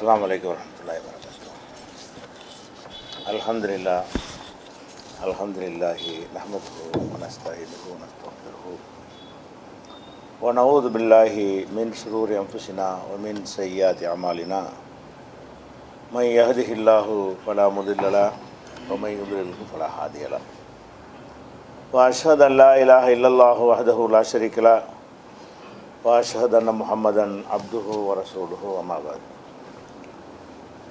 அஸ்ஸலாமு அலைக்கும் வரஹ்மத்துல்லாஹி வபரகாத்துஹு. அல்ஹம்துலில்லாஹி நஹ்மதுஹு வ நஸ்தஈனுஹு வ நஸ்தக்ஃபிருஹு வ நஊது பில்லாஹி மின் ஷுரூரி அன்ஃபுஸினா வ மின் ஸய்யிஆத்தி அமாலினா மை யஹ்திஹில்லாஹு ஃபலா முதில்ல லஹு வ மை யுضلில்ஹு ஃபலா ஹாதிய லஹு வ அஷ்ஹது அல்லா இலாஹா இல்லல்லாஹு வஹ்தஹு லா ஷரீக லஹு வ அஷ்ஹது அன்ன முஹம்மதன் அப்துஹு வ ரசூலுஹு அம்மா பஅத்.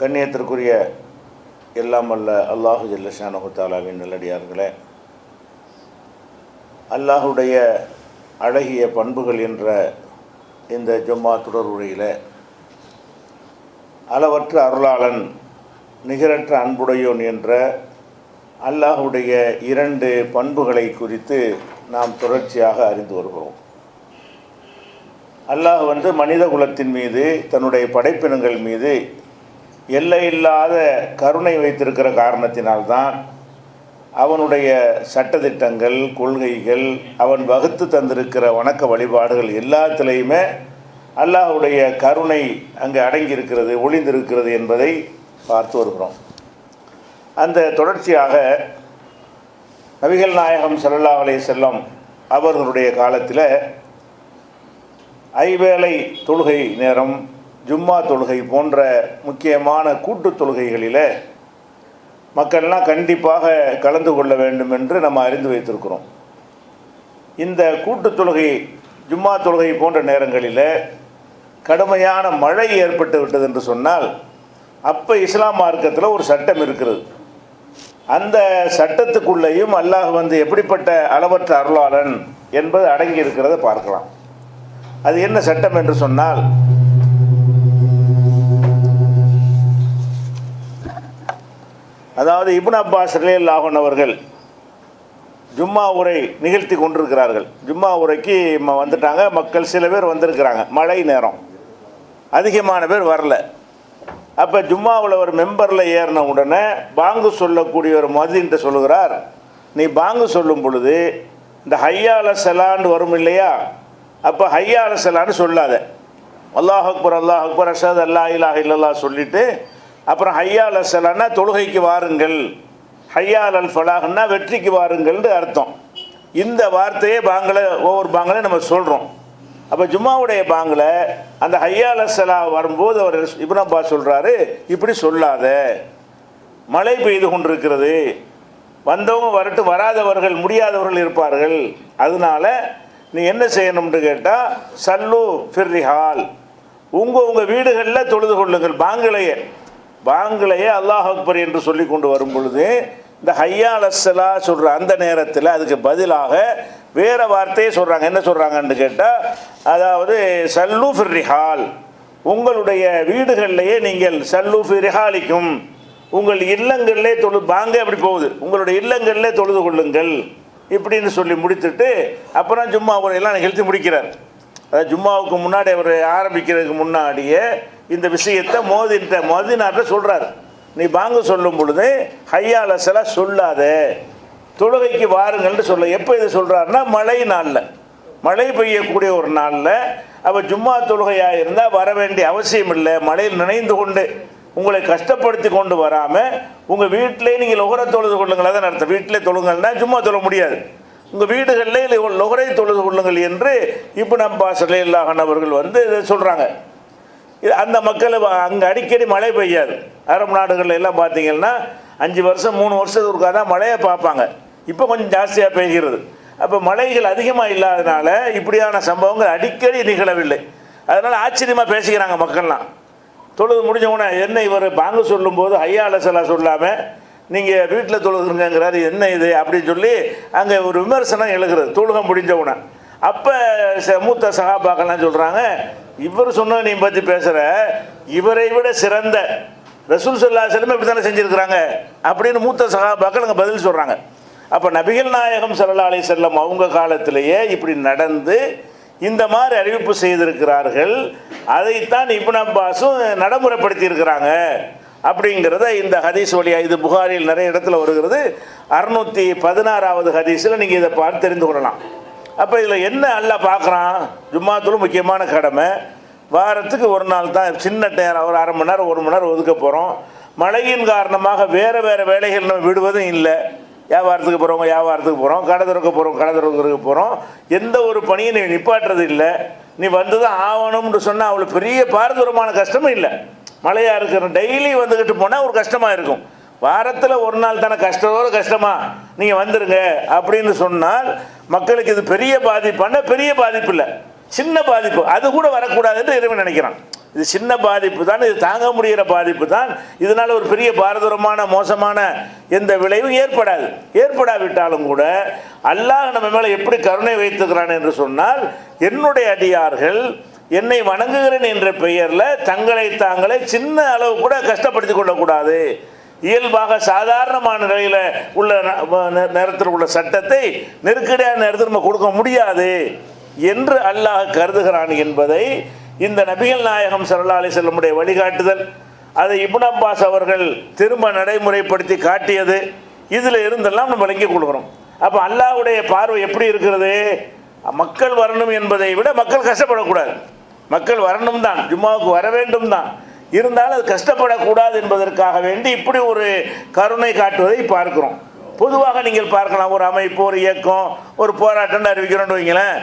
கண்ணியத்திற்குரிய எல்லாம் அல்ல அல்லாஹு ஜல்ல ஷானஹு தஆலாவின் நல்லடியார்களே, அல்லாஹுடைய அழகிய பண்புகள் என்ற இந்த ஜும்மா தொடர் உரையில் அளவற்ற அருளாளன் நிகரற்ற அன்புடையோன் என்ற அல்லாஹுடைய இரண்டு பண்புகளை குறித்து நாம் தொடர்ச்சியாக அறிந்து வருகிறோம். அல்லாஹ் மனித குலத்தின் மீது, தன்னுடைய படைப்பினங்கள் மீது எல்லையில்லாத கருணை வைத்திருக்கிற காரணத்தினால்தான் அவனுடைய சட்டதிட்டங்கள், கொள்கைகள், அவன் வகுத்து தந்திருக்கிற வணக்க வழிபாடுகள் எல்லாத்திலையுமே அல்லாஹுடைய கருணை அங்கே அடங்கியிருக்கிறது, ஒளிந்திருக்கிறது என்பதை பார்த்து வருகிறோம். அந்த தொடர்ச்சியாக நபிகள் நாயகம் ஸல்லல்லாஹு அலைஹி வஸல்லம் அவர்களுடைய காலத்தில் ஐவேளை தொழுகை நேரம், ஜும்மா தொழுகை போன்ற முக்கியமான கூட்டு தொழுகைகளில் மக்கள்லாம் கண்டிப்பாக கலந்து கொள்ள வேண்டும் என்று நம்ம அறிந்து வைத்திருக்கிறோம். இந்த கூட்டு தொழுகை, ஜும்மா தொழுகை போன்ற நேரங்களில் கடுமையான மழை ஏற்பட்டு விட்டது என்று சொன்னால், அப்போ இஸ்லாம் மார்க்கத்தில் ஒரு சட்டம் இருக்கிறது. அந்த சட்டத்துக்குள்ளேயும் அல்லாஹ் எப்படிப்பட்ட அளவற்ற அருளாளன் என்பது அடங்கி இருக்கிறத பார்க்கலாம். அது என்ன சட்டம் என்று சொன்னால், அதாவது இப்னு அப்பாஸ் ரலியல்லாஹு அன்ஹு அவர்கள் ஜும்மா உரை நிகழ்த்தி கொண்டிருக்கிறார்கள். ஜும்மா உரைக்கு வந்துட்டாங்க மக்கள், சில பேர் வந்திருக்கிறாங்க. மழை நேரம், அதிகமான பேர் வரல. அப்போ ஜும்மாவில் ஒரு மெம்பரில் ஏறின உடனே பாங்கு சொல்லக்கூடிய ஒரு முஅத்தின்ட்ட சொல்லுகிறார், நீ பாங்கு சொல்லும் பொழுது இந்த ஹய்யா அலா ஸலான்னு வரும் இல்லையா, அப்போ ஹய்யா அலா ஸலான்னு சொல்லாத, அல்லாஹ் அக்பர் அல்லாஹ் அக்பர் அஷ்ஹது அல்லா இலாஹா இல்லல்லாஹ் சொல்லிவிட்டு அப்புறம் ஹய்யா அலா ஸலான்னா தொழுகைக்கு வாருங்கள், ஹய்யா அலல் ஃபலாஹ்னா வெற்றிக்கு வாருங்கள்னு அர்த்தம். இந்த வார்த்தையே பாங்கில், ஒவ்வொரு பாங்கிலையும் நம்ம சொல்கிறோம். அப்போ ஜும்மாவுடைய பாங்கில் அந்த ஹய்யா அலா ஸலா வரும்போது அவர் இப்னு அப்பாஸ் சொல்கிறாரு, இப்படி சொல்லாத, மழை பெய்து கொண்டிருக்கிறது, வந்தவங்க வரட்டு, வராதவர்கள், முடியாதவர்கள் இருப்பார்கள், அதனால நீ என்ன செய்யணும்னு கேட்டால் சல்லு ஃபிர்ரிஹால், உங்கள் வீடுகளில் தொழுது கொள்ளுங்கள். பாங்கிலேயே அல்லாஹ் அக்பர் என்று சொல்லி கொண்டு வரும் பொழுது இந்த ஹய்யா அலா ஸலா சொல்கிற அந்த நேரத்தில் அதுக்கு பதிலாக வேறு வார்த்தையே சொல்கிறாங்க. என்ன சொல்கிறாங்கன்னு கேட்டால், அதாவது சல்லு ஃபிர்ரிஹால், உங்களுடைய வீடுகளிலேயே நீங்கள் சல்லு ஃபிர்ரிஹாலிக்கும், உங்கள் இல்லங்களிலே பாங்க அப்படி போகுது, உங்களுடைய இல்லங்களிலே தொழுது கொள்ளுங்கள் இப்படின்னு சொல்லி முடித்துட்டு அப்புறம் ஜும்மா உரையெல்லாம் நிகழ்த்தி முடிக்கிறார். அதாவது ஜும்மாவுக்கு முன்னாடி அவர் ஆரம்பிக்கிறதுக்கு முன்னாடியே இந்த விஷயத்தை மோதினார்ட்ட சொல்கிறார், நீ பாங்கு சொல்லும் பொழுது ஹய்யா அலா ஸலா சொல்லாத, தொழுகைக்கு வாருங்கள்னு சொல்ல. எப்போ இதை சொல்கிறாருன்னா மழை நாளில், மழை பெய்யக்கூடிய ஒரு நாளில். அப்போ ஜும்மா தொழுகையாக இருந்தால் வர வேண்டிய அவசியம் இல்லை. மழையில் நினைந்து கொண்டு உங்களை கஷ்டப்படுத்தி கொண்டு வராமல் உங்கள் வீட்டிலே நீங்கள் லொஹரை தொழுது கொள்ளுங்கள். அதான் அர்த்தம். வீட்டிலே தொழுங்கள்னா ஜும்மா தொழ முடியாது, உங்கள் வீடுகளில் லொஹரை தொழுது கொள்ளுங்கள் என்று இப்னு அப்பாஸ் ரலியல்லாஹு அன்ஹு அவர்கள் இதை சொல்கிறாங்க. அந்த மக்கள் அங்கே அடிக்கடி மழை பெய்யாது. அரபு நாடுகளில் எல்லாம் பார்த்தீங்கன்னா 5 வருஷம் 3 வருஷத்துக்கு தான் மழையை பார்ப்பாங்க. இப்போ கொஞ்சம் ஜாஸ்தியாக பெய்கிறது. அப்போ மழைகள் அதிகமாக இல்லாதனால இப்படியான சம்பவங்கள் அடிக்கடி நிகழவில்லை. அதனால் ஆச்சரியமாக பேசிக்கிறாங்க மக்கள்லாம். தொழுது முடிஞ்சவொன்னே, என்ன இவர் பாங்கு சொல்லும்போது ஹய்யா அலா ஸலா சொல்லாமல் நீங்கள் வீட்டில் தொழுதுங்கிறாரு, என்ன இது அப்படின்னு சொல்லி அங்கே ஒரு விமர்சனம் எழுகிறது தொழுகை முடிஞ்சவுடனே. அப்போ மூத்த சஹாபாக்கள்லாம் சொல்கிறாங்க, இவர் சொன்னதை நீ பற்றி பேசுகிற, இவரை விட சிறந்த ரசூல் ஸல்லல்லாஹு அலைஹி வஸல்லம் இப்படி தானே செஞ்சுருக்கிறாங்க அப்படின்னு மூத்த சஹாபாக்கள் அங்கே பதில் சொல்கிறாங்க. அப்போ நபிகள் நாயகம் ஸல்லல்லாஹு அலைஹி வஸல்லம் அவங்க காலத்திலேயே இப்படி நடந்து இந்த மாதிரி அறிவிப்பு செய்திருக்கிறார்கள். அதைத்தான் இப்னு அப்பாஸும் நடைமுறைப்படுத்தி இருக்கிறாங்க அப்படிங்கிறத இந்த ஹதீஸ் வழியாக, இது புகாரில் நிறைய இடத்துல வருகிறது, 616வது ஹதீஸில் நீங்கள் இதை பார்த்து தெரிந்து கொள்ளலாம். அப்போ இதில் என்ன அல்லாஹ் பார்க்குறான், ஜும்மாத்துல் முக்கியமான கடமை, வாரத்துக்கு ஒரு நாள் தான் சின்ன நேரம், ஒரு அரை மணி நேரம் 1 மணி நேரம் ஒதுக்க போகிறோம். மழையின் காரணமாக வேறு வேறு வேலைகள் நம்ம விடுவதும் இல்லை. வியாபாரத்துக்கு போகிறவங்க வியாபாரத்துக்கு போகிறோம், கடை திறக்க போகிறோம் கடை திறக்க போகிறோம். எந்த ஒரு பணியை நீ நிப்பாட்டுறது இல்லை. நீ வந்து தான் ஆகணும்னு சொன்னால் அவ்வளோ பெரிய பாரதூரமான கஷ்டமும் இல்லை. மழையாக இருக்கிற டெய்லி வந்துக்கிட்டு போனால் ஒரு கஷ்டமாக இருக்கும். வாரத்தில் ஒரு நாள் தானே கஷ்டத்தோடு கஷ்டமா நீங்கள் வந்துடுங்க அப்படின்னு சொன்னால் மக்களுக்கு இது பெரிய பாதிப்பான பெரிய பாதிப்பு இல்லை, சின்ன பாதிப்பு. அது கூட வரக்கூடாதுன்னு இறைவன் நினைக்கிறான். இது சின்ன பாதிப்பு தான், இது தாங்க முடிகிற பாதிப்பு தான். இதனால் ஒரு பெரிய பாரதூரமான மோசமான எந்த விளைவும் ஏற்படாவிட்டாலும் கூட அல்லாஹ் நம்ம மேலே எப்படி கருணை வைத்துக்கிறான் என்று சொன்னால், என்னுடைய அடியார்கள் என்னை வணங்குகிறேன் என்ற பெயரில் தங்களை தாங்களே சின்ன அளவு கூட கஷ்டப்படுத்திக் கொள்ளக்கூடாது. இயல்பாக சாதாரணமான நிலையில் உள்ள நேரத்தில் உள்ள சட்டத்தை நெருக்கடியான நேரத்தில் நம்ம கொடுக்க முடியாது என்று அல்லாஹ் கருதுகிறான் என்பதை இந்த நபிகள் நாயகம் ஸல்லல்லாஹு அலைஹி வஸல்லம் வழிகாட்டுதல், அதை இப்னு அப்பாஸ் அவர்கள் திரும்ப நடைமுறைப்படுத்தி காட்டியது, இதில் இருந்தெல்லாம் நம்ம விளங்கிக் கொள்கிறோம். அப்போ அல்லாஹ்வுடைய பார்வை எப்படி இருக்கிறது? மக்கள் வரணும் என்பதை விட மக்கள் கஷ்டப்படக்கூடாது. மக்கள் வரணும் தான், ஜும்மாவுக்கு வர வேண்டும் தான், இருந்தாலும் அது கஷ்டப்படக்கூடாது என்பதற்காக வேண்டி இப்படி ஒரு கருணை காட்டுவதை பார்க்கிறோம். பொதுவாக நீங்கள் பார்க்கலாம், ஒரு அமைப்பு, ஒரு இயக்கம், ஒரு போராட்டம்னு அறிவிக்கிறோன்னு வைங்களேன்,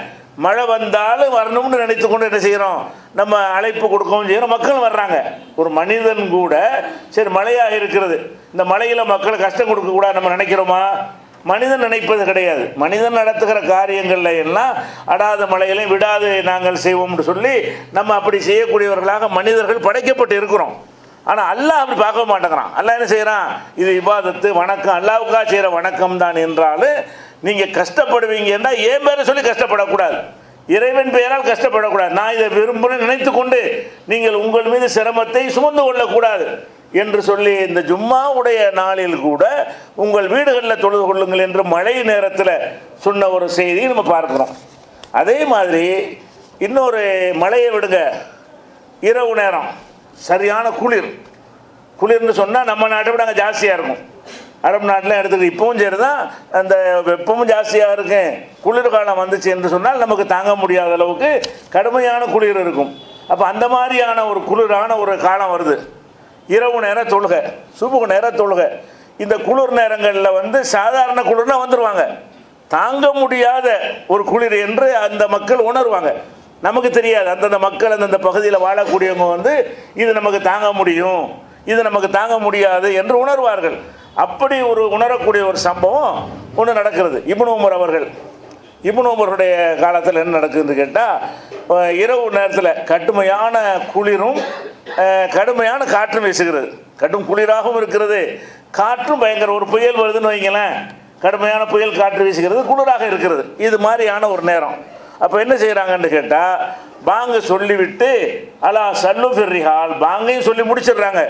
மழை வந்தாலும் வரணும்னு நினைத்து கொண்டு என்ன செய்கிறோம், நம்ம அழைப்பு கொடுக்கவும் செய்கிறோம், மக்கள் வர்றாங்க. ஒரு மனிதன் கூட சரி மழையாக இருக்கிறது, இந்த மழையில் மக்கள் கஷ்டம் கொடுக்கக்கூடாது நம்ம நினைக்கிறோமா? மனிதன் நினைப்பது கிடையாது. மனிதன் நடத்துகிற காரியங்களில் எல்லாம் அடாத மழையிலையும் விடாது நாங்கள் செய்வோம்னு சொல்லி நம்ம அப்படி செய்யக்கூடியவர்களாக மனிதர்கள் படைக்கப்பட்டு இருக்கிறோம். ஆனால் அல்லாஹ் அப்படி பார்க்க மாட்டேங்கிறான். அல்லாஹ் என்ன செய்கிறான்? இது இபாதத்து, வணக்கம், அல்லாஹ்வுக்காக செய்கிற வணக்கம் தான் என்றாலும் நீங்கள் கஷ்டப்படுவீங்கன்னா என் பேரை சொல்லி கஷ்டப்படக்கூடாது, இறைவன் பெயரால் கஷ்டப்படக்கூடாது. நான் இதை விரும்புகிறேன் நினைத்து கொண்டு நீங்கள் உங்கள் மீது சிரமத்தை சுமந்து கொள்ளக்கூடாது என்று சொல்லி இந்த ஜும்மாவுடைய நாளில் கூட உங்கள் வீடுகளில் தொழுது கொள்ளுங்கள் என்று மழை நேரத்தில் சொன்ன ஒரு செய்தியை நம்ம பார்க்குறோம். அதே மாதிரி இன்னொரு மழையை விடுங்க, இரவு நேரம் சரியான குளிர்னு சொன்னால் நம்ம நாட்டை விட அங்கே ஜாஸ்தியாக இருக்கும். அரபு நாட்டில் எடுத்துக்கிட்டு இப்பவும் சரி தான், அந்த வெப்பமும் ஜாஸ்தியாக இருக்கும். குளிர் காலம் வந்துச்சு என்று சொன்னால் நமக்கு தாங்க முடியாத அளவுக்கு கடுமையான குளிர் இருக்கும். அப்போ அந்த மாதிரியான ஒரு குளிரான ஒரு காலம் வருது. இரவு நேரம் தொழுகை, சுபுகு நேரம் தொழுகை. இந்த குளிர் நேரங்களில் வந்து சாதாரண குளிர்னா வந்துடுவாங்க, தாங்க முடியாத ஒரு குளிர் என்று அந்த மக்கள் உணர்வாங்க. நமக்கு தெரியாது, அந்தந்த மக்கள் அந்தந்த பகுதியில் வாழக்கூடியவங்க வந்து இது நமக்கு தாங்க முடியும், இது நமக்கு தாங்க முடியாது என்று உணர்வார்கள். அப்படி ஒரு உணரக்கூடிய ஒரு சம்பவம் ஒன்று நடக்கிறது. இப்னு உமருடைய காலத்தில் என்ன நடக்குதுன்னு கேட்டால், இரவு நேரத்தில் கடுமையான குளிரும் கடுமையான காற்றும் வீசுகிறது. கடும் குளிராகவும் இருக்கிறது, காற்றும் பயங்கர, ஒரு புயல் வருதுன்னு வைங்களேன், கடுமையான புயல் காற்று வீசுகிறது, குளிராக இருக்கிறது. இது மாதிரியான ஒரு நேரம். அப்போ என்ன செய்கிறாங்கன்னு கேட்டால், பாங்கு சொல்லிவிட்டு அலா சல்லு ஃபிர்ரிஹால், பாங்கையும் சொல்லி முடிச்சிடுறாங்க.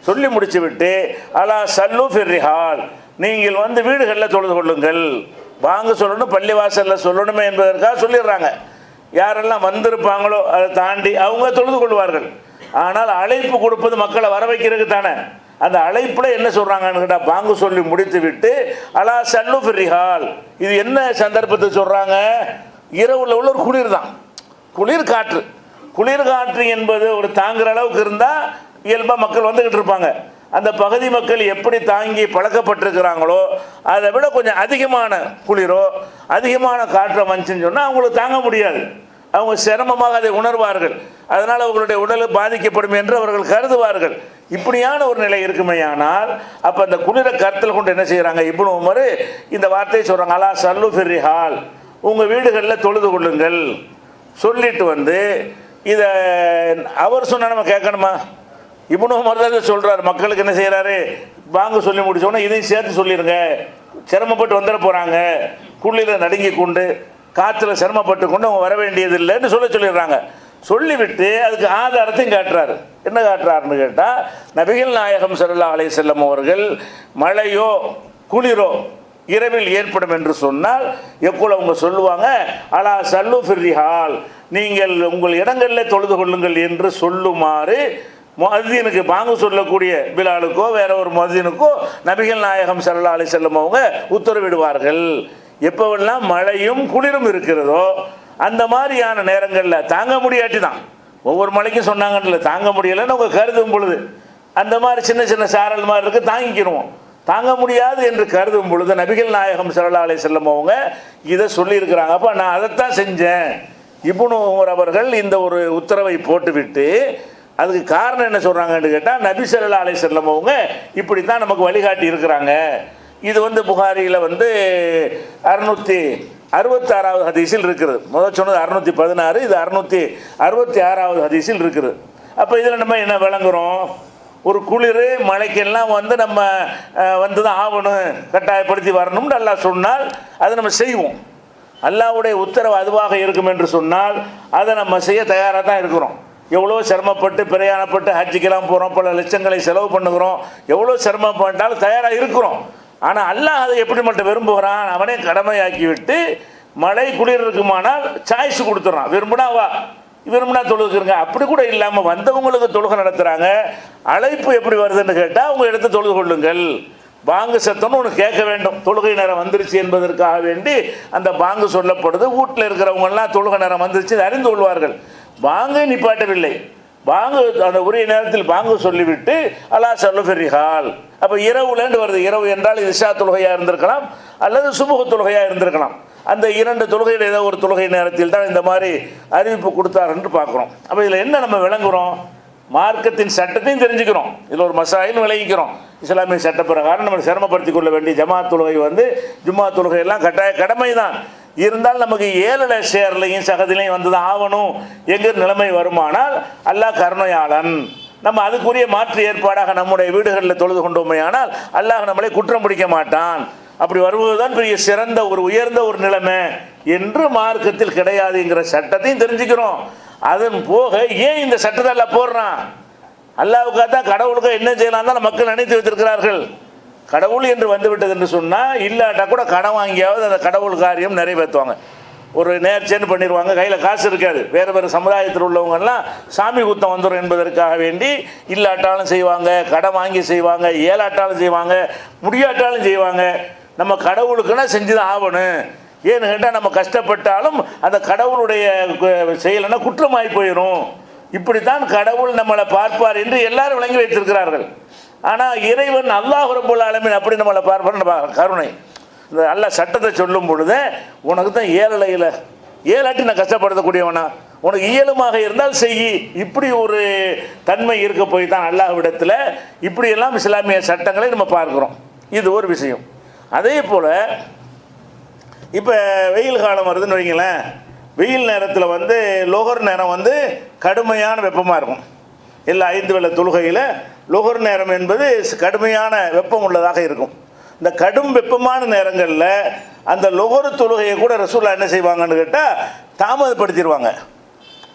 சொல்லி முடிச்சு விட்டு அலா சல்லு ஃபிர்ரிஹால், நீங்கள் வந்து வீடுகளில் தொழுது கொள்ளுங்கள். பாங்கு சொல்லணும், பள்ளிவாசலில் சொல்லணுமே என்பதற்காக சொல்லிடுறாங்க. யாரெல்லாம் வந்திருப்பாங்களோ அதை தாண்டி அவங்க தொழுது கொள்வார்கள். ஆனால் அழைப்பு கொடுப்பது மக்களை வர வைக்கிறதுக்கு தானே. அந்த அழைப்பில் என்ன சொல்கிறாங்கன்னு கேட்டால், பாங்கு சொல்லி முடித்து விட்டு அலா சல்லு ஃபிர்ரிஹால், இது என்ன சந்தர்ப்பத்தை சொல்கிறாங்க? இரவுல உள்ள ஒரு குளிர் தான், குளிர் காற்று என்பது ஒரு தாங்குற அளவுக்கு இருந்தால் இயல்பாக மக்கள் வந்துக்கிட்டு இருப்பாங்க. அந்த பகுதி மக்கள் எப்படி தாங்கி பழக்கப்பட்டிருக்கிறாங்களோ அதை விட கொஞ்சம் அதிகமான குளிரோ அதிகமான காற்றை வந்துச்சுன்னு சொன்னால் அவங்களுக்கு தாங்க முடியாது, அவங்க சிரமமாக அதை உணர்வார்கள். அதனால் அவர்களுடைய உடல் பாதிக்கப்படும் என்று அவர்கள் கருதுவார்கள். இப்படியான ஒரு நிலை இருக்குமையானால் அப்போ அந்த குளிரை கருத்தில் கொண்டு என்ன செய்கிறாங்க, இப்னு உமர் இந்த வார்த்தையை சொல்கிறாங்க, அலா சல்லு ஃபிர்ரிஹால், உங்கள் வீடுகளில் தொழுது கொள்ளுங்கள். சொல்லிட்டு வந்து இதை அவர் சொன்னால் நம்ம கேட்கணுமா? இப்னு உமர் தான் சொல்கிறார். மக்களுக்கு என்ன செய்கிறாரு, பாங்கு சொல்லி முடிச்சோன்னா இதையும் சேர்த்து சொல்லிடுங்க, சிரமப்பட்டு வந்துட போகிறாங்க, குளிரில் நடுங்கி கொண்டு காற்றுல சிரமப்பட்டு கொண்டு அவங்க வர வேண்டியது இல்லைன்னு சொல்லிடுறாங்க. சொல்லிவிட்டு அதுக்கு ஆதாரத்தையும் காட்டுறாரு. என்ன காட்டுறாருன்னு கேட்டால், நபிகள் நாயகம் ஸல்லல்லாஹு அலைஹி வஸல்லம் அவர்கள் மழையோ குளிரோ இரவில் ஏற்படும் என்று சொன்னால் எப்போது அவங்க சொல்லுவாங்க, அலா சல்லு ஃபிர்ரிஹால், நீங்கள் உங்கள் இடங்களில் தொழுது கொள்ளுங்கள் என்று சொல்லுமாறு முஅத்தினுக்கு, பாங்கு சொல்லக்கூடிய பிலாலுக்கோ வேற ஒரு முஅத்தினுக்கோ நபிகள் நாயகம் ஸல்லல்லாஹு அலைஹி வஸல்லம் அவங்க உத்தரவிடுவார்கள். எப்போவெல்லாம் மழையும் குளிரும் இருக்கிறதோ அந்த மாதிரியான நேரங்களில் தாங்க முடியாட்டி தான், ஒவ்வொரு மலைக்கும் சொன்னாங்கன்னு தாங்க முடியலைன்னு அவங்க கருதும் பொழுது அந்த மாதிரி சின்ன சின்ன சாரல் மாதிரி இருக்குது, தாங்கிக்கிடுவோம். தாங்க முடியாது என்று கருதும் பொழுது நபிகள் நாயகம் ஸல்லல்லாஹு அலைஹி வஸல்லம் அவங்க இதை சொல்லியிருக்கிறாங்க. அப்போ நான் அதைத்தான் செஞ்சேன். இப்னு உமர் அவர்கள் இந்த ஒரு உத்தரவை போட்டுவிட்டு அதுக்கு காரணம் என்ன சொல்கிறாங்கன்னு கேட்டால், நபி ஸல்லல்லாஹு அலைஹி வஸல்லம் அவங்க இப்படி தான் நமக்கு வழிகாட்டி இருக்கிறாங்க. இது புகாரியில் 666வது ஹதீஸில் இருக்குது. முதல் சொன்னது 616, இது 666வது ஹதீஸில் இருக்குது. அப்போ இதில் நம்ம என்ன விளங்குறோம்? ஒரு குளிர் மழைக்கெல்லாம் நம்ம வந்து தான் ஆகணும், கட்டாயப்படுத்தி வரணும்னு அல்லாஹ் சொன்னால் அதை நம்ம செய்வோம். அல்லாஹ்வுடைய உத்தரவு அதுவாக இருக்கும் என்று சொன்னால் அதை நம்ம செய்ய தயாராக தான் இருக்கிறோம். எவ்வளோ சிரமப்பட்டு பிரயாணப்பட்டு ஹஜ்ஜுக்கெல்லாம் போகிறோம், பல லட்சங்களை செலவு பண்ணுகிறோம், எவ்வளோ சிரமப்பட்டாலும் தயாராக இருக்கிறோம். ஆனால் அல்லாஹ் அதை எப்படி மட்டும் விரும்புகிறான், அவனே கடமையாக்கி விட்டு மழை குளிர் இருக்குமானால் சாய்ஸ் கொடுத்துட்றான். விரும்பினா வா, விரும்பினா தொழுதுக்குறங்க. அப்படி கூட இல்லாமல் வந்தவங்களுக்கு தொழுகை நடத்துகிறாங்க. அழைப்பு எப்படி வருதுன்னு கேட்டால் அவங்க எடுத்து தொழுது கொள்ளுங்கள், பாங்கு சத்தம்னு ஒன்று கேட்க வேண்டும். தொழுகை நேரம் வந்துருச்சு என்பதற்காக வேண்டி அந்த பாங்கு சொல்லப்படுது. வீட்டில் இருக்கிறவங்கெல்லாம் தொழுகை நேரம் வந்துருச்சு அறிந்து கொள்வார்கள். பாங்கு நிப்பாட்டவில்லை, பாங்கு அந்த உரிய நேரத்தில் பாங்கு சொல்லிவிட்டு அல்லாஹ் சொல்லுஃபெரிஹால். அப்போ இரவுலேண்டு வருது. இரவு என்றால் இஷா தொழுகையாக இருந்திருக்கலாம் அல்லது சுபுக தொழுகையாக இருந்திருக்கலாம். அந்த இரண்டு தொழுகையில் ஏதோ ஒரு தொழுகை நேரத்தில் தான் இந்த மாதிரி அறிவிப்பு கொடுத்தார் என்று பார்க்குறோம். அப்போ இதில் என்ன நம்ம விளங்குகிறோம்? மார்க்கத்தின் சட்டத்தையும் தெரிஞ்சுக்கிறோம், இதில் ஒரு மசாயில் விளங்கிக்கிறோம். இஸ்லாமிய சட்ட பிரகாரம் நம்ம சிரமப்படுத்தி கொள்ள வேண்டிய ஜமாத் தொழுகை ஜும்மா தொழுகை எல்லாம் கட்டாய கடமை தான். இருந்தால் நமக்கு 7 ஷேர்லையும் சகதிலையும் வந்து தான் ஆகணும் எங்கே நிலைமை வருமானால் அல்லாஹ் கருணையாளன். நம்ம அதுக்குரிய மாற்று ஏற்பாடாக நம்முடைய வீடுகளில் தொழுது கொண்டோமே ஆனால் அல்லாஹ் நம்மளை குற்றம் பிடிக்க மாட்டான். அப்படி வருவதுதான் பெரிய சிறந்த ஒரு உயர்ந்த ஒரு நிலைமை என்று மார்க்கத்தில் கிடையாதுங்கிற சட்டத்தையும் தெரிஞ்சுக்கிறோம். அதன் போக ஏன் இந்த சட்டத்தை எல்லாம் போடுறான்? அல்லாஹ்வுக்காக தான், கடவுளுக்கு என்ன செய்யலாம் தான் மக்கள் நினைத்து வைத்திருக்கிறார்கள். கடவுள் என்று வந்துவிட்டது என்று சொன்னால் இல்லாட்டா கூட கடன் வாங்கியாவது அந்த கடவுள் காரியம் நிறைவேற்றுவாங்க. ஒரு நேர்ச்சேன்னு பண்ணிடுவாங்க, கையில் காசு இருக்காது. வேறு வேறு சமுதாயத்தில் உள்ளவங்கெல்லாம் சாமி குத்தம் வந்துடும் என்பதற்காக வேண்டி இல்லாட்டாலும் செய்வாங்க, கடன் வாங்கி செய்வாங்க, ஏலாட்டாலும் செய்வாங்க, முடியாட்டாலும் செய்வாங்க. நம்ம கடவுளுக்குன்னா செஞ்சு தான் ஆகணும். ஏன்னு கேட்டால் நம்ம கஷ்டப்பட்டாலும் அந்த கடவுளுடைய செயலைன்னா குற்றமாகி போயிடும். இப்படித்தான் கடவுள் நம்மளை பார்ப்பார் என்று எல்லாரும் விளங்கி வைத்திருக்கிறார்கள். ஆனால் இறைவன் அல்லாஹ் ரப்பல் ஆலமீன் அப்படி நம்மளை பார்ப்பார், கருணை. இந்த அல்லாஹ் சட்டத்தை சொல்லும் பொழுது உனக்கு தான் ஏழாட்டி நான் கஷ்டப்படுத்தக்கூடியவனா, உனக்கு இயலுமாக இருந்தால் செய், இப்படி ஒரு தன்மை இருக்க போய் தான் அல்லாஹ்விடத்தில் இப்படியெல்லாம் இஸ்லாமிய சட்டங்களை நம்ம பார்க்குறோம். இது ஒரு விஷயம். அதே போல் இப்போ வெயில் காலம் வருதுன்னு வைங்களேன். வெயில் நேரத்தில் லொஹர் நேரம் கடுமையான வெப்பமாக இருக்கும். எல்லா 5 வேளை தொழுகையில் லொஹர் நேரம் என்பது கடுமையான வெப்பம் உள்ளதாக இருக்கும். இந்த கடும் வெப்பமான நேரங்களில் அந்த லொஹர் தொழுகையை கூட ரசூலுல்லாஹ் என்ன செய்வாங்கன்னு கேட்டால் தாமதப்படுத்திடுவாங்க.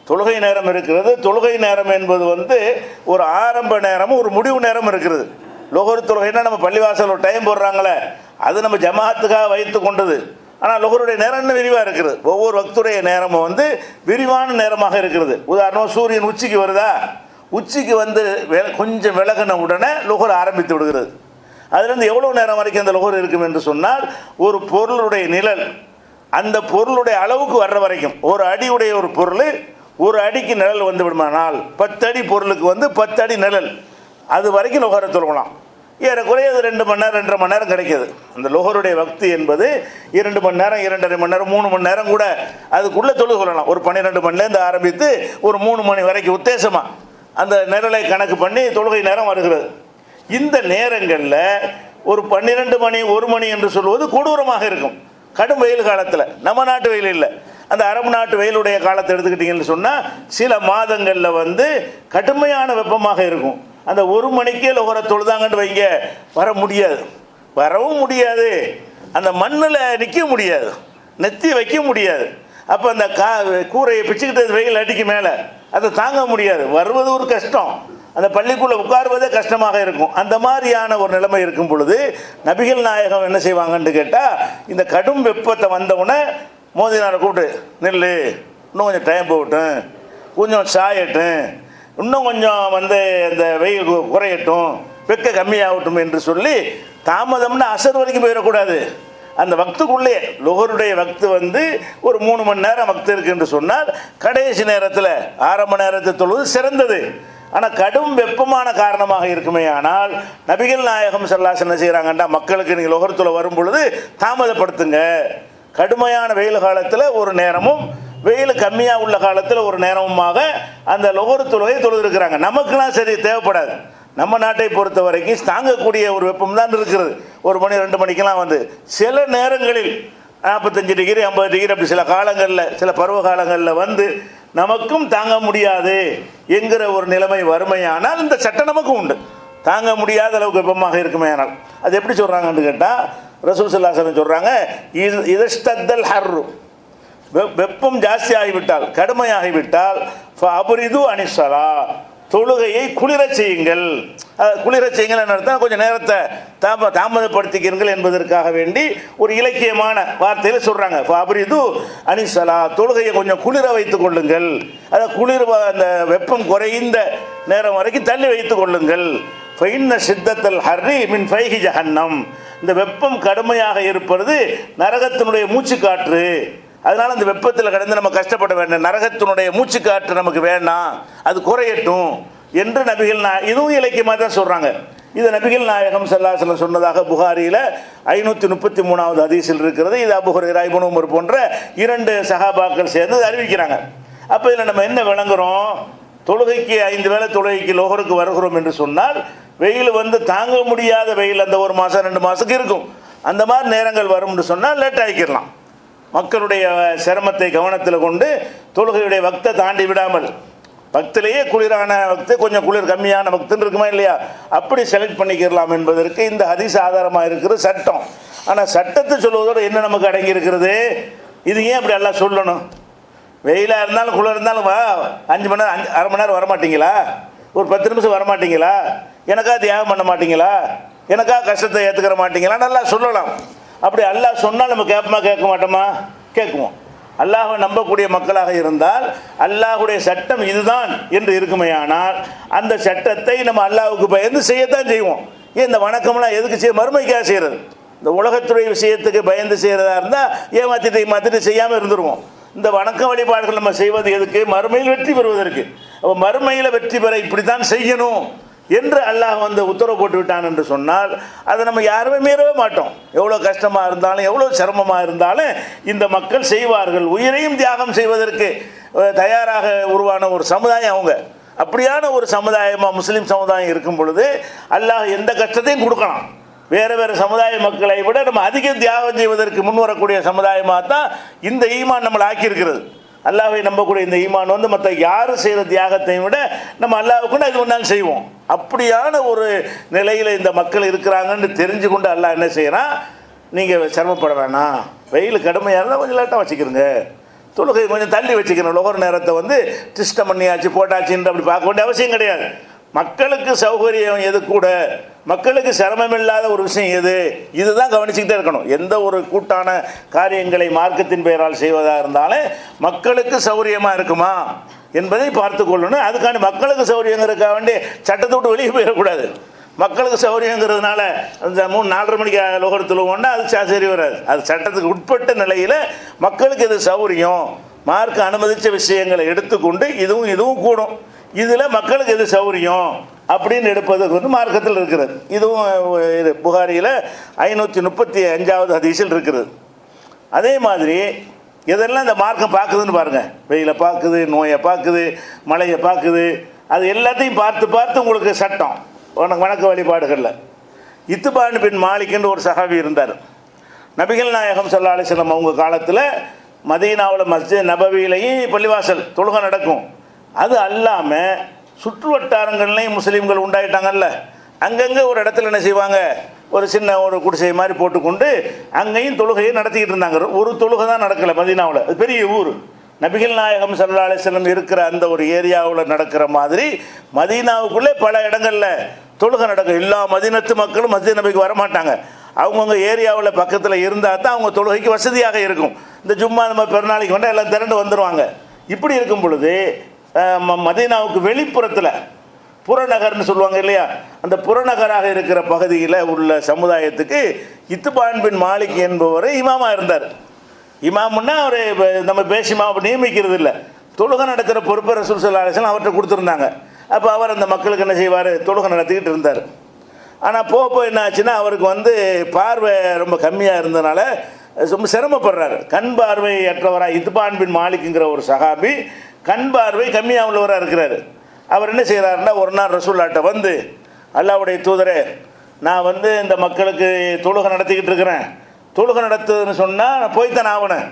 தொழுகை நேரம் இருக்கிறது. தொழுகை நேரம் என்பது ஒரு ஆரம்ப நேரமும் ஒரு முடிவு நேரம் இருக்கிறது. லொஹர் தொழுகைன்னா நம்ம பள்ளிவாசல் ஒரு டைம் போடுறாங்களே, அது நம்ம ஜமாத்துக்காக வைத்து கொண்டது. ஆனால் லொஹருடைய நேரம் இன்னும் விரிவாக இருக்குது. ஒவ்வொரு வக்துடைய நேரமும் விரிவான நேரமாக இருக்கிறது. உதாரணம், சூரியன் உச்சிக்கு வருதா, உச்சிக்கு கொஞ்சம் விலகின உடனே லொஹர் ஆரம்பித்து விடுகிறது. அதுலேருந்து எவ்வளோ நேரம் வரைக்கும் அந்த லொஹர் இருக்கும் என்று சொன்னால், ஒரு பொருளுடைய நிழல் அந்த பொருளுடைய அளவுக்கு வர்ற வரைக்கும், ஒரு அடியுடைய ஒரு பொருள் ஒரு அடிக்கு நிழல் விடுமானால் 10 அடி பொருளுக்கு 10 அடி நிழல், அது வரைக்கும் லொஹரை தொழுகலாம். ஏறக்குறைய அது 2 மணி நேரம் 2.5 மணி நேரம் கிடைக்கிது. அந்த லொஹருடைய வக்து என்பது 2 மணி நேரம் 2.5 மணி நேரம் 3 மணி நேரம் கூட அதுக்குள்ளே தொழுது கொள்ளலாம். ஒரு 12 மணிலேருந்து ஆரம்பித்து ஒரு 3 மணி வரைக்கும் உத்தேசமாக அந்த நிழலை கணக்கு பண்ணி தொழுகை நேரம் வருகிறது. இந்த நேரங்களில் ஒரு 12 மணி 1 மணி என்று சொல்வது கொடூரமாக இருக்கும். கடும் வெயில் காலத்தில், நம்ம நாட்டு வெயில் இல்லை, அந்த அரபு நாட்டு வெயிலுடைய காலத்தை எடுத்துக்கிட்டிங்கன்னு சொன்னால் சில மாதங்களில் கடுமையான வெப்பமாக இருக்கும். அந்த 1 மணிக்கே லொஹரை தொழுதாங்கன்னு வைங்க, வரவும் முடியாது, அந்த மண்ணில் நிற்க முடியாது, நெத்தி வைக்க முடியாது. அப்போ அந்த கூரையை பிச்சுக்கிட்டு வெயில் அடிக்கு மேலே அதை தாங்க முடியாது, வருவது ஒரு கஷ்டம், அந்த பள்ளிக்குள்ளே உட்காருவதே கஷ்டமாக இருக்கும். அந்த மாதிரியான ஒரு நிலைமை இருக்கும் பொழுது நபிகள் நாயகம் என்ன செய்வாங்கன்னு கேட்டால், இந்த கடும் வெப்பத்தை வந்தவுடனே மோதினாரை கூப்பிட்டு, நில்லு, இன்னும் கொஞ்சம் டைம் போகட்டும், கொஞ்சம் சாயட்டும், இன்னும் கொஞ்சம் அந்த வெயில் குறையட்டும், வெக்க கம்மியாகட்டும் என்று சொல்லி தாமதம்னா அசர் வரைக்கும் போயிடக்கூடாது. அந்த வக்துக்குள்ளே லுஹருடைய வக்து வந்து ஒரு 3 மணி நேரம் வக்து இருக்கு என்று சொன்னால் கடைசி நேரத்தில் ஆரம்ப நேரத்தை தொழுவது சிறந்தது. ஆனால் கடும் வெப்பமான காரணமாக இருக்குமே ஆனால் நபிகள் நாயகம் ஸல்லல்லாஹு அலைஹி வஸல்லம் என்ன செய்கிறாங்கண்டா, மக்களுக்கு நீங்கள் லுஹர் வரும் பொழுது தாமதப்படுத்துங்க. கடுமையான வெயில் காலத்தில் ஒரு நேரமும் வெயில் கம்மியாக உள்ள காலத்தில் ஒரு நேரமுமாக அந்த லுஹர் தொழுகையை தொழுதுருக்கிறாங்க. நமக்குலாம் சரி தேவைப்படாது. நம்ம நாட்டை பொறுத்த வரைக்கும் தாங்கக்கூடிய ஒரு வெப்பம் தான் இருக்கிறது. 1 மணி 2 மணிக்கெல்லாம் வந்து சில நேரங்களில் 45 டிகிரி 50 டிகிரி அப்படி சில காலங்களில் சில பருவ காலங்களில் வந்து நமக்கும் தாங்க முடியாது என்கிற ஒரு நிலைமை வறுமையானால் இந்த சட்டம் நமக்கும் உண்டு. தாங்க முடியாத அளவுக்கு வெப்பமாக இருக்குமே. ஆனால் அது எப்படி சொல்கிறாங்கன்னு கேட்டால் ரசூல் ஸல்லல்லாஹு அலைஹி வஸல்லம் சொல்கிறாங்க, இதஸ்தத்தல் ஹர்ரு, வெப்பம் ஜாஸ்தி ஆகிவிட்டால் கடுமையாகிவிட்டால் ஃபஅப்ரிது அனிஸ்ஸலா, தொழுகையை குளிரச் செய்யுங்கள். குளிரச் செய்யுங்கள் என்ன அர்த்தம், கொஞ்சம் நேரத்தை தாமதப்படுத்திக்கிறீர்கள் என்பதற்காக வேண்டி ஒரு இலக்கியமான வார்த்தையில் சொல்கிறாங்க. ஃபஅப்ரிது அனிஸ்ஸலா, தொழுகையை கொஞ்சம் குளிர வைத்துக் கொள்ளுங்கள். அதை குளிர் அந்த வெப்பம் குறைந்த நேரம் வரைக்கும் தள்ளி வைத்துக் கொள்ளுங்கள். ஃபைன்ன சித்தத்தல் ஹர்ரி மின் ஃபைஹி ஜஹன்னம், இந்த வெப்பம் கடுமையாக இருப்பது நரகத்தினுடைய மூச்சுக்காற்று. அதனால் அந்த வெப்பத்தில் கடந்து நம்ம கஷ்டப்பட வேண்டாம், நரகத்தினுடைய மூச்சுக்காற்று நமக்கு வேண்டாம், அது குறையட்டும் என்று நபிகள் இதுவும் இலக்கியமாக தான் சொல்கிறாங்க. இது நபிகள் நாயகம் ஸல்லல்லாஹு அலைஹி வஸல்லம் சொன்னதாக புகாரியில் 533வது ஹதீஸில் இருக்கிறது. இது அபூ ஹுரைரா, இப்னு உமர் போன்ற 2 சஹாபாக்கள் சேர்ந்து அறிவிக்கிறாங்க. அப்போ இதில் நம்ம என்ன விளங்குறோம், தொழுகைக்கு 5 வேளை தொழுகைக்கு லுஹருக்கு வருகிறோம் என்று சொன்னால் வெயில் வந்து தாங்க முடியாத வெயில் அந்த 1 மாதம் 2 மாதத்துக்கு இருக்கும். அந்த மாதிரி நேரங்கள் வரும்னு சொன்னால் லேட் ஆகிக்கிடலாம். மக்களுடைய சிரமத்தை கவனத்தில் கொண்டு தொழுகையுடைய வக்தை தாண்டி விடாமல், வக்திலேயே குளிரான வக்து கொஞ்சம் குளிர் கம்மியான வக்துன்னு இருக்குமா இல்லையா, அப்படி செலக்ட் பண்ணிக்கிறலாம் என்பதற்கு இந்த ஹதீஸ் ஆதாரமாக இருக்கிற சட்டம். ஆனால் சட்டத்தை சொல்வதோடு என்ன நமக்கு அடங்கி இருக்கிறது, இது ஏன் அப்படி எல்லாம் சொல்லணும்? வெயிலாக இருந்தாலும் குளிர் இருந்தாலும் வா, 5 மணி நேரம் அரை மணி நேரம் வரமாட்டீங்களா, ஒரு 10 நிமிஷம் வரமாட்டீங்களா, எனக்கா தியாகம் பண்ண மாட்டீங்களா, எனக்கா கஷ்டத்தை ஏற்றுக்கிற மாட்டீங்களா, நல்லா சொல்லலாம். அப்படி அல்லாஹ் சொன்னால் நம்ம கேட்போமா கேட்க மாட்டோமா? கேட்குவோம். அல்லாஹ்வை நம்பக்கூடிய மக்களாக இருந்தால் அல்லாஹுடைய சட்டம் இதுதான் என்று இருக்குமையானால் அந்த சட்டத்தை நம்ம அல்லாஹ்வுக்கு பயந்து செய்யத்தான் செய்வோம். ஏன் இந்த வணக்கம்லாம் எதுக்கு செய்ய, மறுமைக்காக செய்கிறது. இந்த உலகத்துடைய விஷயத்துக்கு பயந்து செய்கிறதா இருந்தால் ஏமாற்றிட்டு செய்யாமல் இருந்துருவோம். இந்த வணக்க வழிபாடுகள் நம்ம செய்வது எதுக்கு, மறுமையில் வெற்றி பெறுவதற்கு. அப்போ மறுமையில் வெற்றி பெற இப்படி தான் செய்யணும் என்று அல்லாஹ் வந்து உத்தரவு போட்டு விட்டான் என்று சொன்னால் அதை நம்ம யாருமே மீறவே மாட்டோம். எவ்வளோ கஷ்டமாக இருந்தாலும் எவ்வளோ சிரமமாக இருந்தாலும் இந்த மக்கள் செய்வார்கள். உயிரையும் தியாகம் செய்வதற்கு தயாராக உருவான ஒரு சமுதாயம் அவங்க. அப்படியான ஒரு சமுதாயமாக முஸ்லீம் சமுதாயம் இருக்கும் பொழுது அல்லாஹ் எந்த கஷ்டத்தையும் கொடுக்கலாம். வேறு சமுதாய மக்களை விட நம்ம அதிகம் தியாகம் செய்வதற்கு முன் வரக்கூடிய சமுதாயமாக தான் இந்த ஈமான் நம்மளை ஆக்கியிருக்கிறது. அல்லாஹ்வை நம்பக்கூடிய இந்த ஈமான் வந்து மற்ற யார் செய்கிற தியாகத்தையும் விட நம்ம அல்லாஹ்வுக்குன்னு இது ஒன்றாலும் செய்வோம். அப்படியான ஒரு நிலையில் இந்த மக்கள் இருக்கிறாங்கன்னு தெரிஞ்சு கொண்டு அல்லாஹ் என்ன செய்யறான், நீங்கள் சிரமப்பட வேணாம், வெயில் கடுமையாக இருந்தால் கொஞ்சம் லேட்டாக வச்சுக்கிறோங்க, தொழுகை கொஞ்சம் தள்ளி வச்சுக்கணும், லுஹர் நேரத்தை வந்து டிஸ்டம் பண்ணியாச்சு போட்டாச்சுன்னு அப்படி பார்க்க வேண்டிய அவசியம் கிடையாது. மக்களுக்கு சௌகரியம் எது கூட, மக்களுக்கு சிரமம் இல்லாத ஒரு விஷயம் எது, இதுதான் கவனிச்சுக்கிட்டே இருக்கணும். எந்த ஒரு கூட்டான காரியங்களை மார்க்கத்தின் பெயரால் செய்வதாக இருந்தாலும் மக்களுக்கு சௌகரியமாக இருக்குமா என்பதை பார்த்து கொள்ளணும். அதுக்காண்டி மக்களுக்கு சௌகரியங்கிறதுக்காக வேண்டி சட்டத்தை விட்டு வெளியே போயிடக்கூடாது. மக்களுக்கு சௌகரியங்கிறதுனால அந்த 3-4:30 மணிக்கு லுஹர் தொழுவோம்னா அது சரி வராது. அது சட்டத்துக்கு உட்பட்ட நிலையில் மக்களுக்கு இது சௌகரியம், மார்க்க அனுமதித்த விஷயங்களை எடுத்துக்கொண்டு இதுவும் கூடும், இதில் மக்களுக்கு எது சௌகரியம் அப்படின்னு எடுப்பதுக்கு வந்து மார்க்கத்தில் இருக்கிறது. இதுவும் புகாரியில் 535வது ஹதீஸில் இருக்கிறது. அதே மாதிரி எதெல்லாம் இந்த மார்க்கம் பார்க்குதுன்னு பாருங்கள், வெயிலை பார்க்குது, நோயை பார்க்குது, மழையை பார்க்குது, அது எல்லாத்தையும் பார்த்து உங்களுக்கு சட்டம் வணக்க வழிபாடுகளில். இத்துபான் பின் மாலிக்னு ஒரு சஹாபி இருந்தார். நபிகள் நாயகம் ஸல்லல்லாஹு அலைஹி வஸல்லம் அவங்க காலத்தில் மதீனாவில் மஸ்ஜித் நபவியிலையும் பள்ளிவாசல் தொழுகை நடக்கும். அது அல்லாமல் சுற்று வட்டாரங்கள்லையும் முஸ்லீம்கள் உண்டாயிட்டாங்கல்ல, அங்கங்கே ஒரு இடத்துல என்ன செய்வாங்க, ஒரு சின்ன ஒரு குடிசை மாதிரி போட்டுக்கொண்டு அங்கேயும் தொழுகையை நடத்திக்கிட்டு இருந்தாங்க. ஒரு தொழுகை தான் நடக்கலை மதீனாவில், அது பெரிய ஊர். நபிகள் நாயகம் ஸல்லல்லாஹு அலைஹி வஸல்லம் இருக்கிற அந்த ஒரு ஏரியாவில் நடக்கிற மாதிரி மதீனாவுக்குள்ளே பல இடங்களில் தொழுகை நடக்கும். எல்லா மதீனத்து மக்களும் மஸ்ஜித் நபிக்கு வரமாட்டாங்க. அவங்கவுங்க ஏரியாவில் பக்கத்தில் இருந்தால் தான் அவங்க தொழுகைக்கு வசதியாக இருக்கும். இந்த ஜும்மா நம்ம பெருநாளைக்கு வந்தால் எல்லாம் திரண்டு வந்துடுவாங்க. இப்படி இருக்கும் பொழுது மதீனாவுக்கு வெளிப்புறத்தில் புறநகர்னு சொல்லுவாங்க இல்லையா, அந்த புறநகராக இருக்கிற பகுதியில் உள்ள சமுதாயத்துக்கு இத்துபான் பின் மாலிக் என்பவர் இமாமாக இருந்தார். இமாமுன்னா அவர் நம்ம பேசிமாவை நியமிக்கிறது இல்லை, தொழுகை நடத்துகிற பொறுப்பை ரசூல் ஸல்லல்லாஹு அலைஹி வஸல்லம் அவர்கிட்ட கொடுத்துருந்தாங்க. அப்போ அவர் அந்த மக்களுக்கு என்ன செய்வார், தொழுகை நடத்திக்கிட்டு இருந்தார். ஆனால் போக என்ன ஆச்சுன்னா, அவருக்கு வந்து பார்வை ரொம்ப கம்மியாக இருந்ததுனால ரொம்ப சிரமப்படுறாரு. கண் பார்வை அற்றவராக இத்துபான் பின் மாலிக்குங்கிற ஒரு சஹாபி கண் பார்வை கம்மியாக உள்ளவராக இருக்கிறார். அவர் என்ன செய்கிறாருன்னா, ஒரு நாள் ரசூலுல்லாஹ்ட்ட வந்து, அல்லாஹ்வுடைய தூதரே, நான் வந்து இந்த மக்களுக்கு தொழுகை நடத்திக்கிட்டு இருக்கிறேன், தொழுகை நடத்துன்னு சொன்னால் நான் போய்த்தான் ஆகணும்.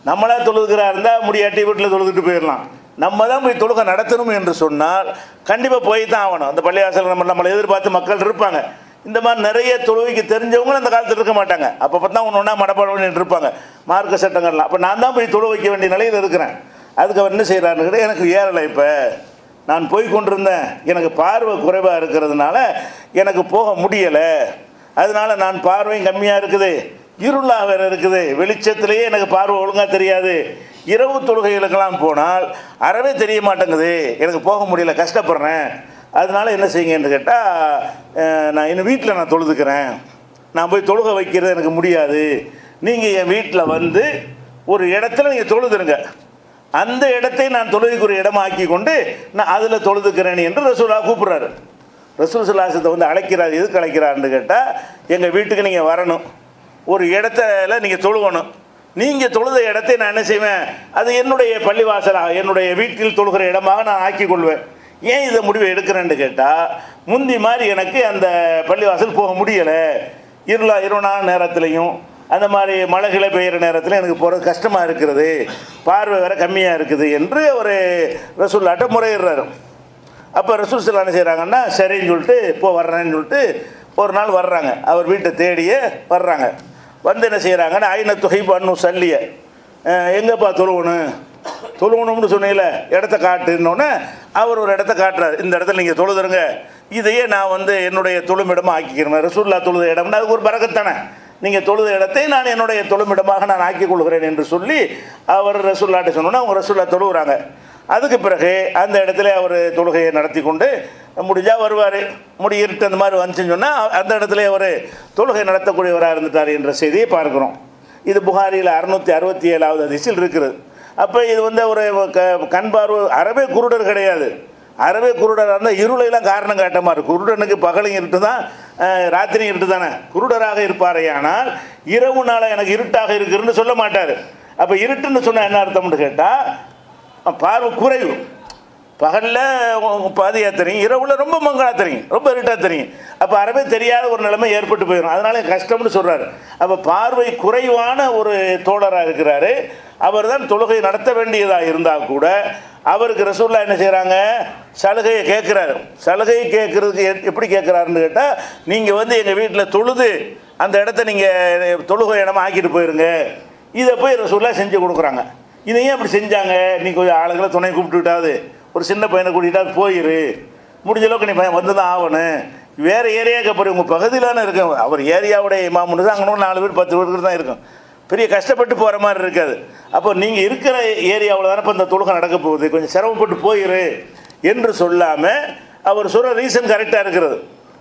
நம்மளா தொழுகிறா இருந்தால் முடியாட்டி வீட்டில் தொழுதுட்டு போயிடலாம், நம்ம தான் போய் தொழுகை நடத்தணும் என்று சொன்னால் கண்டிப்பாக போய் தான் ஆகணும். அந்த பள்ளிவாசல் நம்மளை எதிர்பார்த்து மக்கள் இருப்பாங்க. இந்த மாதிரி நிறைய தொழுகைக்கு தெரிஞ்சவங்களும் அந்த காலத்தில் இருக்க மாட்டாங்க. அப்போ தான் ஒன்று ஒன்றா மடப்பாடம் இருப்பாங்க மார்க்க சட்டங்கள்லாம். அப்போ நான் தான் போய் தொழு வைக்க வேண்டிய நிலையில் இருக்கிறேன். அதுக்கு அவர் என்ன செய்கிறாருன்னு, எனக்கு ஏறலை, இப்போ நான் போய் கொண்டிருந்தேன், எனக்கு பார்வை குறைவாக இருக்கிறதுனால எனக்கு போக முடியலை, அதனால நான் பார்வையும் கம்மியாக இருக்குது, இருளாக வேறு இருக்குது, வெளிச்சத்திலேயே எனக்கு பார்வை ஒழுங்காக தெரியாது, இரவு தொழுகைகளுக்கெல்லாம் போனால் அறவே தெரிய மாட்டேங்குது, எனக்கு போக முடியல, கஷ்டப்படுறேன், அதனால் என்ன செய்யுங்கன்னு கேட்டால், நான் இன்னும் வீட்டில் நான் தொழுதுக்கிறேன், நான் போய் தொழுகை வைக்கிறது எனக்கு முடியாது, நீங்கள் என் வீட்டில் வந்து ஒரு இடத்துல நீங்கள் தொழுதுருங்க, அந்த இடத்தை நான் தொழுகைக்குரிய இடமா ஆக்கி கொண்டு நான் அதில் தொழுதுக்கிறேன் என்று ரசூலுல்லாஹ் கூப்பிட்றாரு. ரசூல் ஸல்லல்லாஹு அலைஹி வஸல்லம் வந்து அழைக்கிறார். எதுக்கு அழைக்கிறாருன்னு கேட்டால், எங்கள் வீட்டுக்கு நீங்கள் வரணும், ஒரு இடத்துல நீங்கள் தொழுகணும், நீங்கள் தொழுத இடத்தை நான் என்ன செய்வேன், அது என்னுடைய பள்ளிவாசலாக என்னுடைய வீட்டில் தொழுகிற இடமாக நான் ஆக்கி கொள்வேன். ஏன் இதை முடிவை எடுக்கிறேன்னு கேட்டால், முந்தி மாதிரி எனக்கு அந்த பள்ளிவாசல் போக முடியலை, இருளான நேரத்துலையும் அந்த மாதிரி மழைகளை பெய்கிற நேரத்தில் எனக்கு போகிறது கஷ்டமாக இருக்கிறது, பார்வை வேறு கம்மியாக இருக்குது என்று ஒரு ரசூலுல்லாஹ்ட்ட முறையிடுறாரு. அப்போ ரசூல் ஸல்லல்லாஹு என்ன செய்கிறாங்கன்னா, சரின்னு சொல்லிட்டு வர்றேன்னு சொல்லிட்டு ஒரு நாள் வர்றாங்க, அவர் வீட்டை தேடியே வர்றாங்க. வந்து என்ன செய்கிறாங்கன்னா, ஐன தொகை பண்ணு சல்லிய, எங்கேப்பா தொழுவணும்னு சொன்னீங்கள, இடத்த காட்டுன்னொன்னே அவர் ஒரு இடத்த காட்டுறாரு, இந்த இடத்துல நீங்கள் தொழுதுருங்க, இதையே நான் வந்து என்னுடைய தொழுமிடமாக ஆக்கிக்கிறேன். ரசூலுல்லாஹ் தொழுத இடம்னா அதுக்கு ஒரு பரக்கத்தானே, நீங்கள் தொழுத இடத்தை நான் என்னுடைய தொழுமிடமாக நான் ஆக்கிக் கொள்கிறேன் என்று சொல்லி அவர் ரசூலுல்லாஹ்ட்ட சொன்னோன்னா அவங்க ரசூலுல்லாஹ் தொழுகிறாங்க. அதுக்கு பிறகு அந்த இடத்துல அவர் தொழுகையை நடத்தி கொண்டு முடிஞ்சால் வருவார், இருட்டு அந்த மாதிரி வந்துச்சுன்னு சொன்னால் அந்த இடத்துல அவர் தொழுகை நடத்தக்கூடியவராக இருந்துட்டார் என்ற செய்தியை பார்க்குறோம். இது புகாரியில் 667வது ஹதீஸில் இருக்கிறது. அப்போ இது வந்து ஒரு கண் பார்வை, அறவே குருடர் கிடையாது, அறவே குருடராக இருந்தால் இருளையெல்லாம் காரணம் காட்ட மாதிரி, குருடனுக்கு பகலும் இருட்டு தான், ராத்திரியும் இருட்டு தானே, குருடராக இருப்பாரே, ஆனால் இரவு நாளாக எனக்கு இருட்டாக இருக்குன்னு சொல்ல மாட்டார். அப்போ இருட்டுன்னு சொன்னால் என்ன அர்த்தம்னு கேட்டால், பார்வை குறைவு, பகலில் பாதியாக தெரியும், இரவில் ரொம்ப மங்களாக தெரியும், ரொம்ப இருட்டாக தெரியும். அப்போ அறவே தெரியாத ஒரு நிலைமை ஏற்பட்டு போயிடும், அதனால கஷ்டம்னு சொல்கிறார். அப்போ பார்வை குறைவான ஒரு தோழராக இருக்கிறாரு, அவர் தான் தொழுகை நடத்த வேண்டியதாக இருந்தால் கூட அவருக்கு ரசூலுல்லாஹ் என்ன செய்கிறாங்க, சலுகையை கேட்குறாரு. சலுகையை கேட்குறதுக்கு எப்படி கேட்குறாருன்னு கேட்டால், நீங்கள் வந்து எங்கள் வீட்டில் தொழுது அந்த இடத்த நீங்கள் தொழுகை இடமா ஆக்கிட்டு போயிருங்க, இதை போய் ரசூலுல்லாஹ் செஞ்சு கொடுக்குறாங்க. இதையும் அப்படி செஞ்சாங்க, நீ கொஞ்சம் ஆளுகளை துணை கூப்பிட்டுக்கிட்டாது, ஒரு சின்ன பையனை கூட்டிகிட்டாது போயிரு, முடிஞ்ச அளவுக்கு நீ பையன் வந்து தான் ஆகணும், வேறு ஏரியாவுக்கு அப்புறம் உங்கள் பகுதியிலான இருக்கும், அவர் ஏரியாவுடைய இமாமுன்னு தான் அங்கே 4 பேர் 10 பேருக்கு தான் இருக்கும், பெரிய கஷ்டப்பட்டு போகிற மாதிரி இருக்காது. அப்போ நீங்கள் இருக்கிற ஏரியாவில் தானே இப்போ இந்த தொழுகை நடக்க போகுது, கொஞ்சம் சிரமப்பட்டு போயிரு என்று சொல்லாமல் அவர் சொல்கிற ரீசன் கரெக்டாக இருக்கிறது.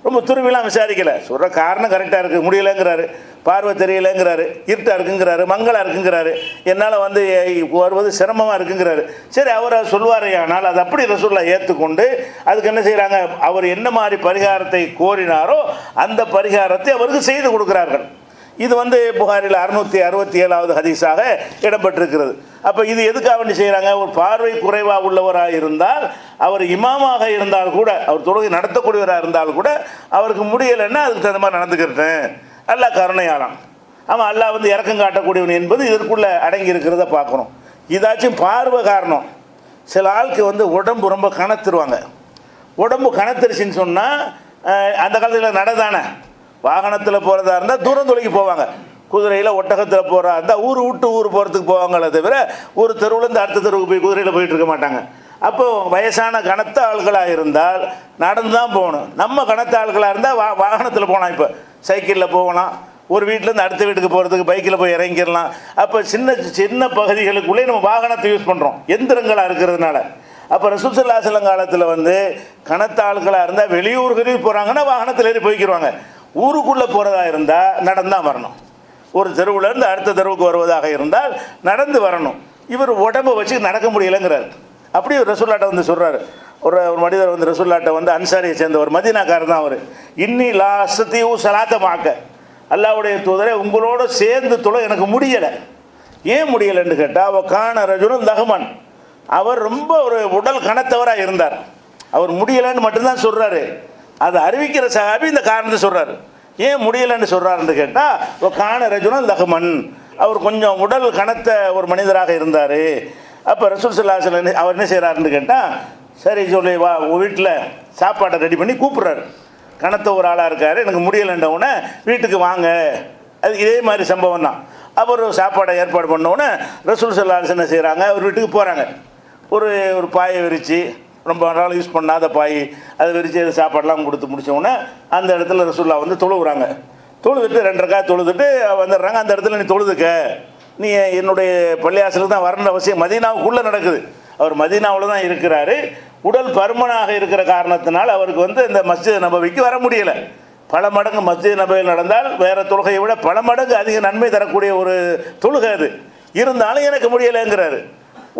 ரொம்ப துருவிலாம் விசாரிக்கலை, சொல்கிற காரணம் கரெக்டாக இருக்குது, முடியலைங்கிறாரு, பார்வை தெரியலைங்கிறாரு, இருட்டாக இருக்குங்கிறாரு, மங்களாக இருக்குங்கிறாரு, என்னால் வந்து வருவது சிரமமாக இருக்குங்கிறாரு. சரி, அவர் சொல்வாரே, ஆனால் அது அப்படி ரசூலுல்லாஹ் ஏற்றுக்கொண்டு அதுக்கு என்ன செய்கிறாங்க, அவர் என்ன மாதிரி பரிகாரத்தை கோரினாரோ அந்த பரிகாரத்தை அவருக்கு செய்து கொடுக்குறார்கள். இது வந்து புகாரில் 667வது ஹதீஸாக இடம்பெற்றிருக்கிறது. அப்போ இது எதுக்காக வேண்டி செய்கிறாங்க, ஒரு பார்வை குறைவாக உள்ளவராக இருந்தால், அவர் இமாமாக இருந்தால் கூட, அவர் தொழுகை நடத்தக்கூடியவராக இருந்தால் கூட அவருக்கு முடியலைன்னா அதுக்கு தகுந்த மாதிரி நடந்துக்கிறேன், அல்லாஹ் கருணையாளன், ஆமாம் அல்லாஹ் வந்து இறக்கம் காட்டக்கூடியவன் என்பது இதற்குள்ளே அடங்கி இருக்கிறத பார்க்குறோம். இதாச்சும் பார்வை காரணம். சில ஆளுக்கு வந்து உடம்பு ரொம்ப கனத்துருவாங்க, உடம்பு கனத்துருச்சின்னு சொன்னால் அந்த காலத்தில் நடதானே, வாகனத்தில் போகிறதா இருந்தால் தூரம் தொலைக்கு போவாங்க, குதிரையில் ஒட்டகத்தில் போகிறா இருந்தால் ஊர் விட்டு ஊர் போகிறதுக்கு போவாங்களே தவிர ஒரு தெருவுலேருந்து அடுத்த தெருவுக்கு போய் குதிரையில் போயிட்டு இருக்க மாட்டாங்க. அப்போது வயசான கனத்த ஆள்களாக இருந்தால் நடந்து தான் போகணும். நம்ம கனத்த ஆள்களாக இருந்தால் வாகனத்தில் போகலாம், இப்போ சைக்கிளில் போகலாம், ஒரு வீட்டிலேருந்து அடுத்த வீட்டுக்கு போகிறதுக்கு பைக்கில் போய் இறங்கிடலாம். அப்போ சின்ன சின்ன பகுதிகளுக்குள்ளே நம்ம வாகனத்தை யூஸ் பண்ணுறோம், எந்திரங்களாக இருக்கிறதுனால. அப்போ ரசூல் ஸல்லல்லாஹு அலைஹி வஸல்லம் காலத்தில் வந்து கனத்த ஆட்களாக இருந்தால் வெளியூர்களுக்கு போகிறாங்கன்னா வாகனத்தில் ஏறி போய்க்கிடுவாங்க. ஊருக்குள்ளே போகிறதா இருந்தால் நடந்தான் வரணும். ஒரு தெருவுலேருந்து அடுத்த தெருவுக்கு வருவதாக இருந்தால் நடந்து வரணும். இவர் உடம்பை வச்சு நடக்க முடியலைங்கிறார். அப்படியே ரசூல்லாட்ட வந்து சொல்கிறார். ஒரு மனிதர் வந்து ரசூல்லாட்ட வந்து அன்சாரியை சேர்ந்தவர், மதீனாக்காரர் தான் அவர். இன்னி லா அஸ்தீஉ ஸலாத்த மாக்க, அல்லாஹ்வுடைய தூதரே உங்களோட சேர்ந்து தொழ எனக்கு முடியலை. ஏன் முடியலைன்னு கேட்டால், கான ரஜுலுன் லஹ்மன், அவர் ரொம்ப ஒரு உடல் கனத்தவராக இருந்தார். அவர் முடியலைன்னு மட்டும்தான் சொல்கிறாரு. அதை அறிவிக்கிற சஹாபி இந்த காரணத்தை சொல்கிறார். ஏன் முடியலைன்னு சொல்கிறாருன்னு கேட்டால், கான ரஜுலுன் லஹ்மன், அவர் கொஞ்சம் உடல் கனத்த ஒரு மனிதராக இருந்தார். அப்போ ரசூல் ஸல்லல்லாஹு அலைஹி வஸல்லம் அவர் என்ன செய்கிறாருன்னு கேட்டால், சரி சொல்லி வா வீட்டில் சாப்பாட்டை ரெடி பண்ணி கூப்பிட்றாரு. கனத்த ஒரு ஆளாக இருக்கார், எனக்கு முடியலைன்றவுடனே வீட்டுக்கு வாங்க. அது இதே மாதிரி சம்பவம் தான். அவர் சாப்பாடை ஏற்பாடு பண்ணவுடனே ரசூல் ஸல்லல்லாஹு அலைஹி வஸல்லம் என்ன செய்கிறாங்க, அவர் வீட்டுக்கு போகிறாங்க. ஒரு பாயை விரித்து, ரொம்ப நாள் யூஸ் பண்ணாத பாய், அதை விரித்து அது சாப்பாடெல்லாம் கொடுத்து முடித்தவுடனே அந்த இடத்துல ரசூல்லா வந்து தொழுவுறாங்க. தொழுதுட்டு 2 ரக்காத் தொழுதுட்டு வந்துடுறாங்க. அந்த இடத்துல நீ தொழுதுக்க, நீ என்னுடைய பள்ளியாசலுக்கு தான் வரணும் அவசியம். மதீனாவுக்குள்ளே நடக்குது. அவர் மதீனாவில் தான் இருக்கிறாரு. உடல் பருமனாக இருக்கிற காரணத்தினால் அவருக்கு வந்து இந்த மஸ்ஜித் நபவிக்கு வர முடியலை. பல மடங்கு மஸ்ஜித் நபவியில் நடந்தால் வேறு தொழுகையை விட பல மடங்கு அதிக நன்மை தரக்கூடிய ஒரு தொழுகை அது. இருந்தாலும் எனக்கு முடியலைங்கிறாரு.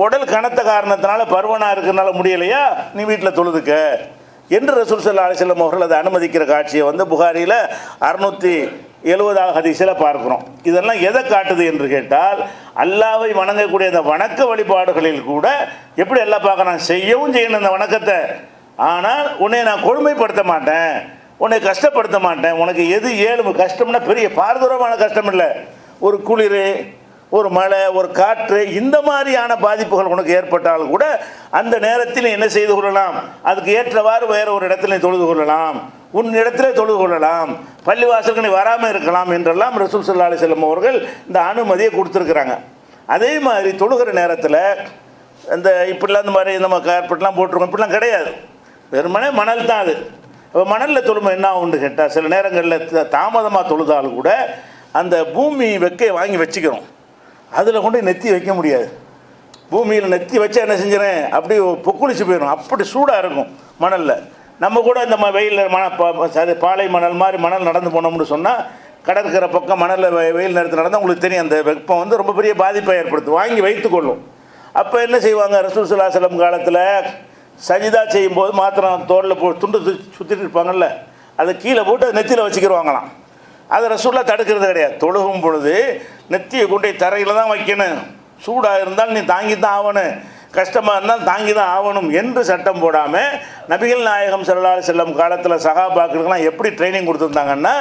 உடல் கனத்த காரணத்தினால பருவனாக இருக்கிறனால முடியலையா, நீ வீட்டில் தொழுதுக்க என்று ரசூல் ஸல்லல்லாஹு அலைஹி வஸல்லம் அவர்கள் அதை அனுமதிக்கிற காட்சியை வந்து புகாரியில் 670 ஹதீஸில் பார்க்குறோம். இதெல்லாம் எதை காட்டுது என்று கேட்டால், அல்லாஹ்வை வணங்கக்கூடிய அந்த வணக்க வழிபாடுகளில் கூட எப்படி எல்லாம் பார்க்குறான், செய்யவும் செய்யணும் இந்த வணக்கத்தை. ஆனால் உன்னை நான் கொடுமைப்படுத்த மாட்டேன், உன்னை கஷ்டப்படுத்த மாட்டேன். உனக்கு எது ஏழும் கஷ்டம்னா பெரிய பாரதூரமான கஷ்டம் இல்லை. ஒரு குளிர், ஒரு மழை, ஒரு காற்று, இந்த மாதிரியான பாதிப்புகள் உனக்கு ஏற்பட்டாலும் கூட அந்த நேரத்தில் என்ன செய்து கொள்ளலாம், அதுக்கு ஏற்றவாறு வேறு ஒரு இடத்துல தொழுது கொள்ளலாம், உன் இடத்திலே தொழுது கொள்ளலாம், பள்ளிவாசலுக்கு நீ வராமல் இருக்கலாம் என்றெல்லாம் ரசூல் ஸல்லல்லாஹு அலைஹி வஸல்லம் அவர்கள் இந்த அனுமதியை கொடுத்துருக்குறாங்க. அதே மாதிரி தொழுகிற நேரத்தில் இந்த இப்படிலாம் இந்த மாதிரி நம்ம கார்பெட்லாம் போட்டிருக்கோம், இப்படிலாம் கிடையாது. வெறுமனே மணல் தான் அது. இப்போ மணலில் தொழுமை என்ன ஆகுன்னு கேட்டால், சில நேரங்களில் தாமதமாக தொழுதாலும் கூட அந்த பூமி வெக்கையை வாங்கி வச்சுக்கிறோம், அதில் கொண்டு நெத்தி வைக்க முடியாது. பூமியில் நெத்தி வச்சா என்ன செஞ்சிடறேன், அப்படியே பொக்குளிச்சு போயிடும், அப்படி சூடாக இருக்கும் மணலில். நம்ம கூட இந்த வெயில் பாலை மணல் மாதிரி மணல் நடந்து போனோம்னு சொன்னால், கடற்கரை பக்கம் மணலில் வெயில் நேரத்தில் நடந்தால் உங்களுக்கு தெரியும், அந்த வெப்பம் வந்து ரொம்ப பெரிய பாதிப்பை ஏற்படுத்தும், வாங்கி வைத்துக்கொள்ளும். அப்போ என்ன செய்வாங்க, ரசூல் ஸல்லல்லாஹு அலைஹி வஸல்லம் காலத்தில் சஜிதா செய்யும்போது மாத்திரம் தோளில் துண்டு சுற்றிட்டு இருப்பாங்கல்ல, அதை கீழே போட்டு அதை நெத்தியில் வச்சுக்கிடுவாங்களாம். அதை ரசூல்லா தடுக்கிறது கிடையாது. தொழுகும் பொழுது நெத்தியை கொண்டு தரையில் தான் வைக்கணும், சூடாக இருந்தால் நீ தாங்கி தான் ஆகணும், கஷ்டமாக இருந்தால் தாங்கி தான் ஆகணும் என்று சட்டம் போடாமல் நபிகள் நாயகம் ஸல்லல்லாஹு அலைஹி வஸல்லம் காலத்தில் சஹாபாக்களுக்கெல்லாம் எப்படி ட்ரைனிங் கொடுத்துருந்தாங்கன்னா,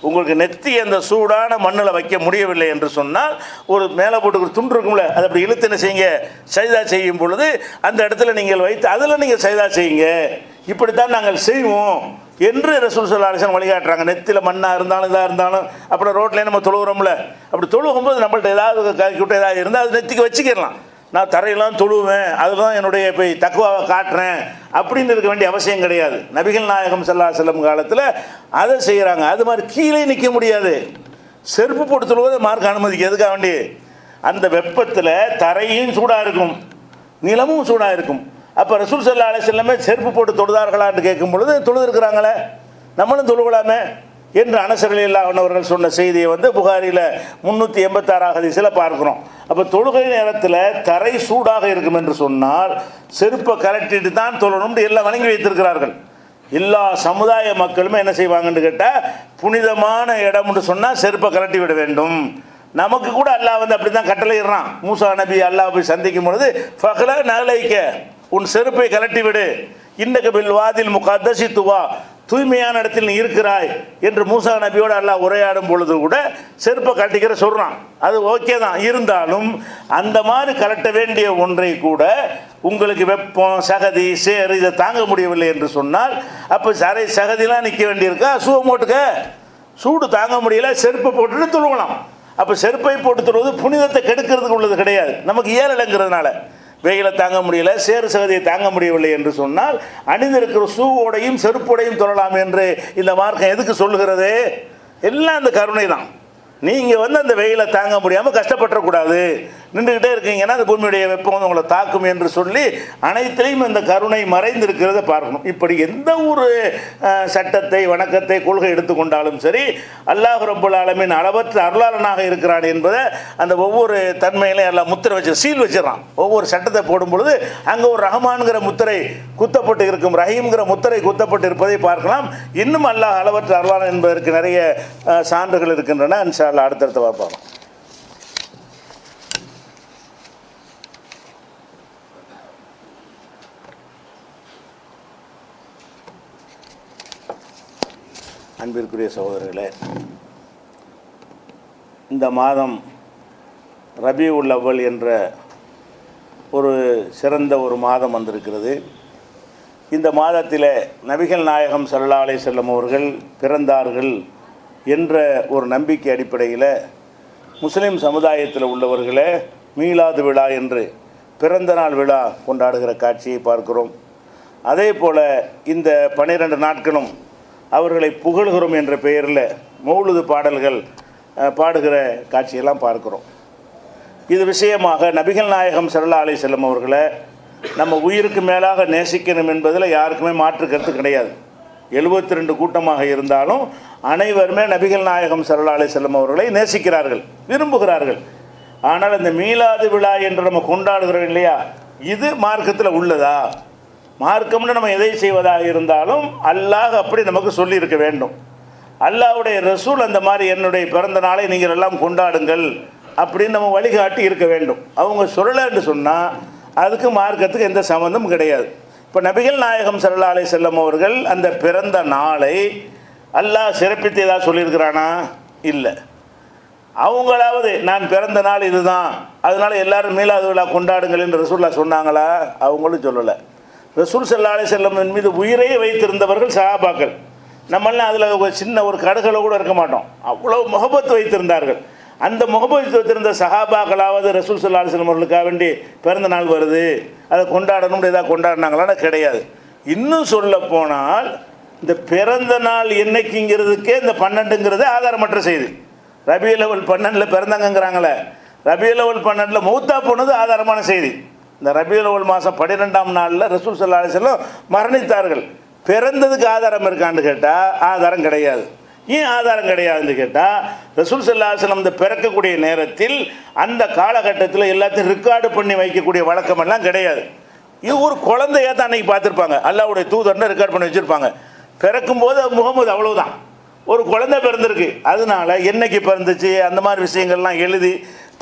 உங்களுக்கு நெத்தி அந்த சூடான மண்ணில் வைக்க முடியவில்லை என்று சொன்னால் ஒரு மேலே போட்டு ஒரு துண்டு இருக்கும்ல, அதை அப்படி இழுத்து என்ன செய்யுங்க, சஜிதா செய்யும் பொழுது அந்த இடத்துல நீங்கள் வைத்து அதில் நீங்கள் சஜிதா செய்யுங்க, இப்படித்தான் நாங்கள் செய்வோம் என்று ரசூல் ஸல்லல்லாஹு அலைஹி வஸல்லம் வழிகாட்டுறாங்க. நெத்தியில் மண்ணாக இருந்தாலும் இதாக இருந்தாலும், அப்புறம் ரோட்லேயே நம்ம தொழுகிறோம்ல, அப்படி தொழுகும்போது நம்மள்ட்ட ஏதாவது கழிக்கிட்ட ஏதாவது இருந்தால் அது நெத்திக்கு வச்சுக்கிடலாம். நான் தரையெல்லாம் தொழுவேன், அதுதான் என்னுடைய போய் தக்குவாவை காட்டுறேன் அப்படின்னு இருக்க வேண்டிய அவசியம் கிடையாது. நபிகள் நாயகம் ஸல்லல்லாஹு அலைஹி வஸல்லம் காலத்தில் அதை செய்கிறாங்க. அது மாதிரி கீழே நிற்க முடியாது, செருப்பு போட்டு தொழுவதை மார்க்க அனுமதிக்கு. எதுக்காக வேண்டி, அந்த வெப்பத்தில் தரையும் சூடாக இருக்கும், நிலமும் சூடாக இருக்கும். அப்போ ரசூல் ஸல்லல்லாஹு அலைஹி வஸல்லம் செருப்பு போட்டு தொழுதார்களான்னு கேட்கும் பொழுது தொழுதுருக்கிறாங்களே, நம்மளும் தொழுகலாமே என்று அனஸ் ரலியல்லாஹு அன்ஹு அவர்கள் சொன்ன செய்தியை வந்து புகாரியில் 386 ஹதீஸில் பார்க்குறோம். அப்போ தொழுகை நேரத்தில் தரை சூடாக இருக்கும் என்று சொன்னால் செருப்பை கலட்டிட்டு தான் தொழணும்னு எல்லாம் வணங்கி வைத்திருக்கிறார்கள். எல்லா சமுதாய மக்களுமே என்ன செய்வாங்கன்னு கேட்டால், புனிதமான இடம்னு சொன்னால் செருப்பை கலட்டி விட வேண்டும். நமக்கு கூட அல்லாஹ் வந்து அப்படி தான் கட்டளையிடுறான். மூசா நபி அல்லாஹ் போய் சந்திக்கும் பொழுது, ஃபக்ல நலைக்க, உன் செருப்பை கலட்டி விடு, இன்னக பில் வாதில் முகத்தசி துவா, தூய்மையான இடத்தில் நீ இருக்கிறாய் என்று மூசா நபியோடு அல்லாஹ் உரையாடும் பொழுது கூட செருப்பை கட்டிக்கிற சொல்கிறான். அது ஓகே தான். இருந்தாலும் அந்த மாதிரி கலட்ட வேண்டிய ஒன்றை கூட உங்களுக்கு வெப்பம், சகதி, சேறு இதை தாங்க முடியவில்லை என்று சொன்னால், அப்போ சகதிலாம் நிற்க வேண்டியிருக்கா, சூவை போட்டுக்க, சூடு தாங்க முடியல, செருப்பை போட்டுட்டு தொழுவலாம். அப்போ செருப்பை போட்டு தொழுவது புனிதத்தை கெடுக்கிறதுக்கு உள்ளது கிடையாது. நமக்கு இயலங்கிறதுனால வெயிலை தாங்க முடியல, சேறு சகதியை தாங்க முடியவில்லை என்று சொன்னால் அணிந்திருக்கிற ஷூவோடையும் செருப்போடையும் தொழலாம் என்று இந்த மார்க்கம் எதுக்கு சொல்லுகிறது? எல்லாம் அந்த கருணை தான். நீங்கள் வந்து அந்த வெயிலை தாங்க முடியாமல் கஷ்டப்பட்டுறக்கூடாது, நின்றுக்கிட்டே இருக்கீங்கன்னா அந்த பூமியுடைய வெப்பம் வந்து உங்களை தாக்கும் என்று சொல்லி அனைத்திலையும் இந்த கருணை மறைந்திருக்கிறத பார்க்கணும். இப்படி எந்த ஒரு சட்டத்தை வணக்கத்தை கொள்கை எடுத்துக்கொண்டாலும் சரி, அல்லாஹ் ரப்பல் ஆலமீன் அளவற்ற அருளாளனாக இருக்கிறான் என்பதை அந்த ஒவ்வொரு தன்மையிலையும் எல்லாம் முத்திரை வச்சு சீல் வச்சிடறான். ஒவ்வொரு சட்டத்தை போடும் பொழுது அங்கே ஒரு ரஹ்மான்கிற முத்திரை குத்தப்பட்டு இருக்கும், ரஹீம்ங்கிற முத்திரை குத்தப்பட்டு இருப்பதை பார்க்கலாம். இன்னும் அல்லாஹ் அளவற்ற அருளாளன் என்பதற்கு நிறைய சான்றுகள் இருக்கின்றன. இன்ஷா அல்லாஹ் அடுத்தடுத்து பார்ப்போம். அன்பிற்குரிய சகோதரர்களே, இந்த மாதம் ரபியுல் அவ்வல் என்ற ஒரு சிறந்த ஒரு மாதம் வந்திருக்கிறது. இந்த மாதத்தில் நபிகள் நாயகம் ஸல்லல்லாஹு அலைஹி வஸல்லம் அவர்கள் பிறந்தார்கள் என்ற ஒரு நம்பிக்கை அடிப்படையில் முஸ்லீம் சமுதாயத்தில் உள்ளவர்களே மீலாது விழா என்று பிறந்த நாள் விழா கொண்டாடுகிற காட்சியை பார்க்கிறோம். அதே போல் இந்த 12 நாட்களும் அவர்களை புகழ்கிறோம் என்ற பெயரில் மௌலுது பாடல்கள் பாடுகிற காட்சியெல்லாம் பார்க்கிறோம். இது விஷயமாக நபிகள் நாயகம் ஸல்லல்லாஹு அலைஹி வஸல்லம் அவர்களை நம்ம உயிருக்கு மேலாக நேசிக்கணும் என்பதில் யாருக்குமே மாற்று கருத்து கிடையாது. 72 கூட்டமாக இருந்தாலும் அனைவருமே நபிகள் நாயகம் ஸல்லல்லாஹு அலைஹி வஸல்லம் அவர்களை நேசிக்கிறார்கள், விரும்புகிறார்கள். ஆனால் இந்த மீலாது விழா என்று நம்ம கொண்டாடுகிறோம் இல்லையா, இது மார்க்கத்தில் உள்ளதா? மார்க்கம்னு நம்ம எதை செய்வதாக இருந்தாலும் அல்லாஹ் அப்படி நமக்கு சொல்லியிருக்க வேண்டும். அல்லாஹ்வுடைய ரசூல் அந்த மாதிரி என்னுடைய பிறந்த நாளை நீங்கள் எல்லாம் கொண்டாடுங்கள் அப்படின்னு நம்ம வழிகாட்டி இருக்க வேண்டும். அவங்க சொல்லலைன்னு சொன்னால் அதுக்கு மார்க்கத்துக்கு எந்த சம்மந்தமும் கிடையாது. இப்போ நபிகள் நாயகம் ஸல்லல்லாஹு அலைஹி வஸல்லம் அவர்கள் அந்த பிறந்த நாளை அல்லாஹ் சிறப்பித்து ஏதாவது சொல்லியிருக்கிறானா? இல்லை. அவங்களாவது நான் பிறந்த நாள் இதுதான், அதனால் எல்லோரும் மீலாது விழா கொண்டாடுங்கள் என்று ரசூலுல்லாஹ் சொன்னாங்களா? அவங்களும் சொல்லலை. ரசூல் ஸல்லல்லாஹு அலைஹி வஸல்லம் மீது உயிரையே வைத்திருந்தவர்கள் சஹாபாக்கள். நம்மளாம் அதில் ஒரு சின்ன ஒரு கடுகளை கூட இருக்க மாட்டோம், அவ்வளோ முஹப்பத் வைத்திருந்தார்கள். அந்த முஹப்பத் வைத்திருந்த சஹாபாக்களாவது ரசூல் ஸல்லல்லாஹு அலைஹி வஸல்லம் அவர்களுக்காக வேண்டி பிறந்த நாள் வருது அதை கொண்டாடணும் ஏதாவது கொண்டாடினாங்களான்னு கிடையாது. இன்னும் சொல்ல போனால் இந்த பிறந்த நாள் என்னைக்குங்கிறதுக்கே இந்த 12ங்கிறது ஆதாரமற்ற செய்தி. ரபியுல் அவ்வல் 12 பிறந்தாங்கிறாங்களே, ரபியுல் அவ்வல் 12 மௌத்தா போனது ஆதாரமான செய்தி. இந்த ரபியுல் அவ்வல் மாதம் 12ஆம் நாளில் ரசூல் ஸல்லல்லாஹு அலைஹி வஸல்லம் மரணித்தார்கள். பிறந்ததுக்கு ஆதாரம் இருக்கான்னு கேட்டால் ஆதாரம் கிடையாது. ஏன் ஆதாரம் கிடையாதுன்னு கேட்டால் ரசூல் ஸல்லல்லாஹு அலைஹி வஸல்லம் இந்த பிறக்கக்கூடிய நேரத்தில் அந்த காலகட்டத்தில் எல்லாத்தையும் ரெக்கார்டு பண்ணி வைக்கக்கூடிய வழக்கமெல்லாம் கிடையாது. இது ஒரு குழந்தையாக தான் அன்றைக்கி பார்த்துருப்பாங்க, அல்லாஹ்வுடைய தூதர்னு ரெக்கார்ட் பண்ணி வச்சுருப்பாங்க. பிறக்கும்போது முகமது அவ்வளவுதான், ஒரு குழந்தை பிறந்திருக்கு, அதனால என்னைக்கு பிறந்துச்சு அந்த மாதிரி விஷயங்கள்லாம் எழுதி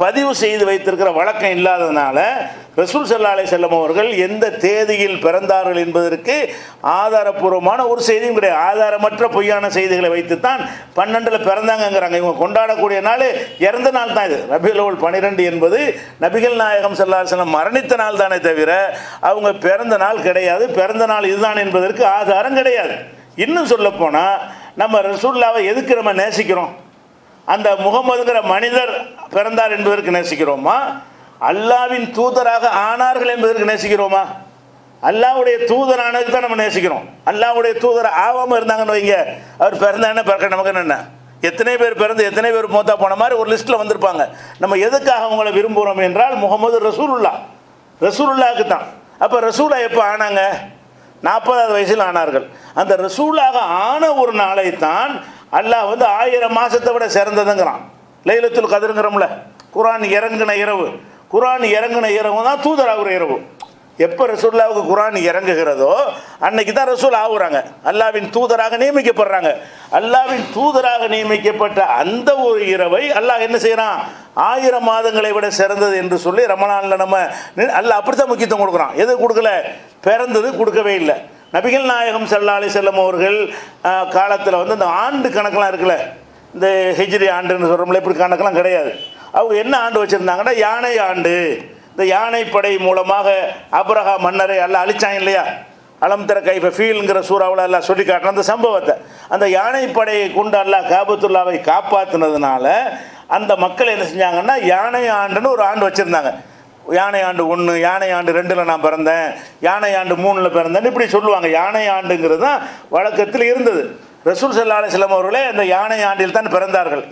பதிவு செய்து வைத்திருக்கிற வழக்கம் இல்லாததுனால ரசூல் ஸல்லல்லாஹு அலைஹி வஸல்லம் அவர்கள் எந்த தேதியில் பிறந்தார்கள் என்பதற்கு ஆதாரப்பூர்வமான ஒரு செய்தியும் கிடையாது. ஆதாரமற்ற பொய்யான செய்திகளை வைத்துத்தான் 12 பிறந்தாங்கங்கிறாங்க. இவங்க கொண்டாடக்கூடிய நாள் இறந்த நாள் தான். இது ரபியுல் அவ்வல் 12 என்பது நபிகள் நாயகம் ஸல்லல்லாஹு அலைஹி வஸல்லம் மரணித்த நாள் தானே தவிர அவங்க பிறந்த நாள் கிடையாது. பிறந்த நாள் இதுதான் என்பதற்கு ஆதாரம் கிடையாது. இன்னும் சொல்லப்போனால் நம்ம ரசூலுல்லாவை எதுக்கு நம்ம நேசிக்கிறோம்? அந்த முகமதுங்கிற மனிதர் பிறந்தார் என்பதற்கு நேசிக்கிறோமா? அல்லாவின் தூதராக ஆனார்கள் என்பதற்கு நேசிக்கிறோமா? அல்லாஹ்வுடைய தூதர் ஆனதுக்கு தான் நம்ம நேசிக்கிறோம். அல்லாஹ்வுடைய தூதர் ஆகாமல் இருந்தாங்கன்னு வைங்க, அவர் பிறந்தா என்ன பிறக்க நமக்கு என்ன? எத்தனை பேர் பிறந்து எத்தனை பேர் மூத்தா போன மாதிரி ஒரு லிஸ்ட்டில் வந்திருப்பாங்க. நம்ம எதுக்காக அவங்களை விரும்புகிறோம் என்றால் முகமது ரசூலுல்லாஹ்க்கு தான். அப்போ ரசூலா எப்போ ஆனாங்க? 40வது வயசில் ஆனார்கள். அந்த ரசூலாக ஆன ஒரு நாளைத்தான் அல்லாஹ் வந்து 1000 மாதத்தை விட சிறந்ததுங்கிறான். லைலத்துல் கத்ருங்கிறோம்ல, குர்ஆன் இறங்கின இரவு. குர்ஆன் இறங்கின இரவு தான் தூதராகிற இரவு. எப்போ ரசூலுல்லாஹ்வுக்கு குர்ஆன் இறங்குகிறதோ அன்னைக்கு தான் ரசூல் ஆகுறாங்க, அல்லாஹ்வின் தூதராக நியமிக்கப்படுறாங்க. அல்லாஹ்வின் தூதராக நியமிக்கப்பட்ட அந்த ஒரு இரவை அல்லாஹ் என்ன செய்கிறான்? 1000 மாதங்களை விட சிறந்தது என்று சொல்லி ரமலானில் நம்ம அல்லாஹ் அப்படித்தான் முக்கியத்துவம் கொடுக்குறான். எது கொடுக்கல? பிறந்தது கொடுக்கவே இல்லை. நபிகள் நாயகம் ஸல்லல்லாஹு அலைஹி வஸல்லம் அவர்கள் காலத்தில் வந்து இந்த ஆண்டு கணக்கெலாம் இருக்குல்ல, இந்த ஹிஜ்ரி ஆண்டுன்னு சொல்கிறோம்ல, இப்படி கணக்கெலாம் கிடையாது. அவங்க என்ன ஆண்டு வச்சுருந்தாங்கன்னா யானை ஆண்டு. இந்த யானைப்படை மூலமாக அப்ரஹா மன்னரை எல்லாம் அழிச்சாங்க இல்லையா, அலம் தர கைஃப ஃபீல்ங்கிற சூறாவில் எல்லாம் சொல்லி காட்டுற அந்த சம்பவத்தை, அந்த யானைப்படையை கொண்டு அல்லாஹ் காபத்துல்லாவை காப்பாற்றினதுனால அந்த மக்கள் என்ன செஞ்சாங்கன்னா யானை ஆண்டுன்னு ஒரு ஆண்டு வச்சுருந்தாங்க. யானை ஆண்டு 1, யானை ஆண்டு 2ல் நான் பிறந்தேன், யானை ஆண்டு 3ல் பிறந்தேன்னு இப்படி சொல்லுவாங்க. யானை ஆண்டுங்கிறது தான் வழக்கத்தில் இருந்தது. ரசூல் ஸல்லல்லாஹு அலைஹி வஸல்லம் அவர்களே அந்த யானை ஆண்டில் தான் பிறந்தார்கள்.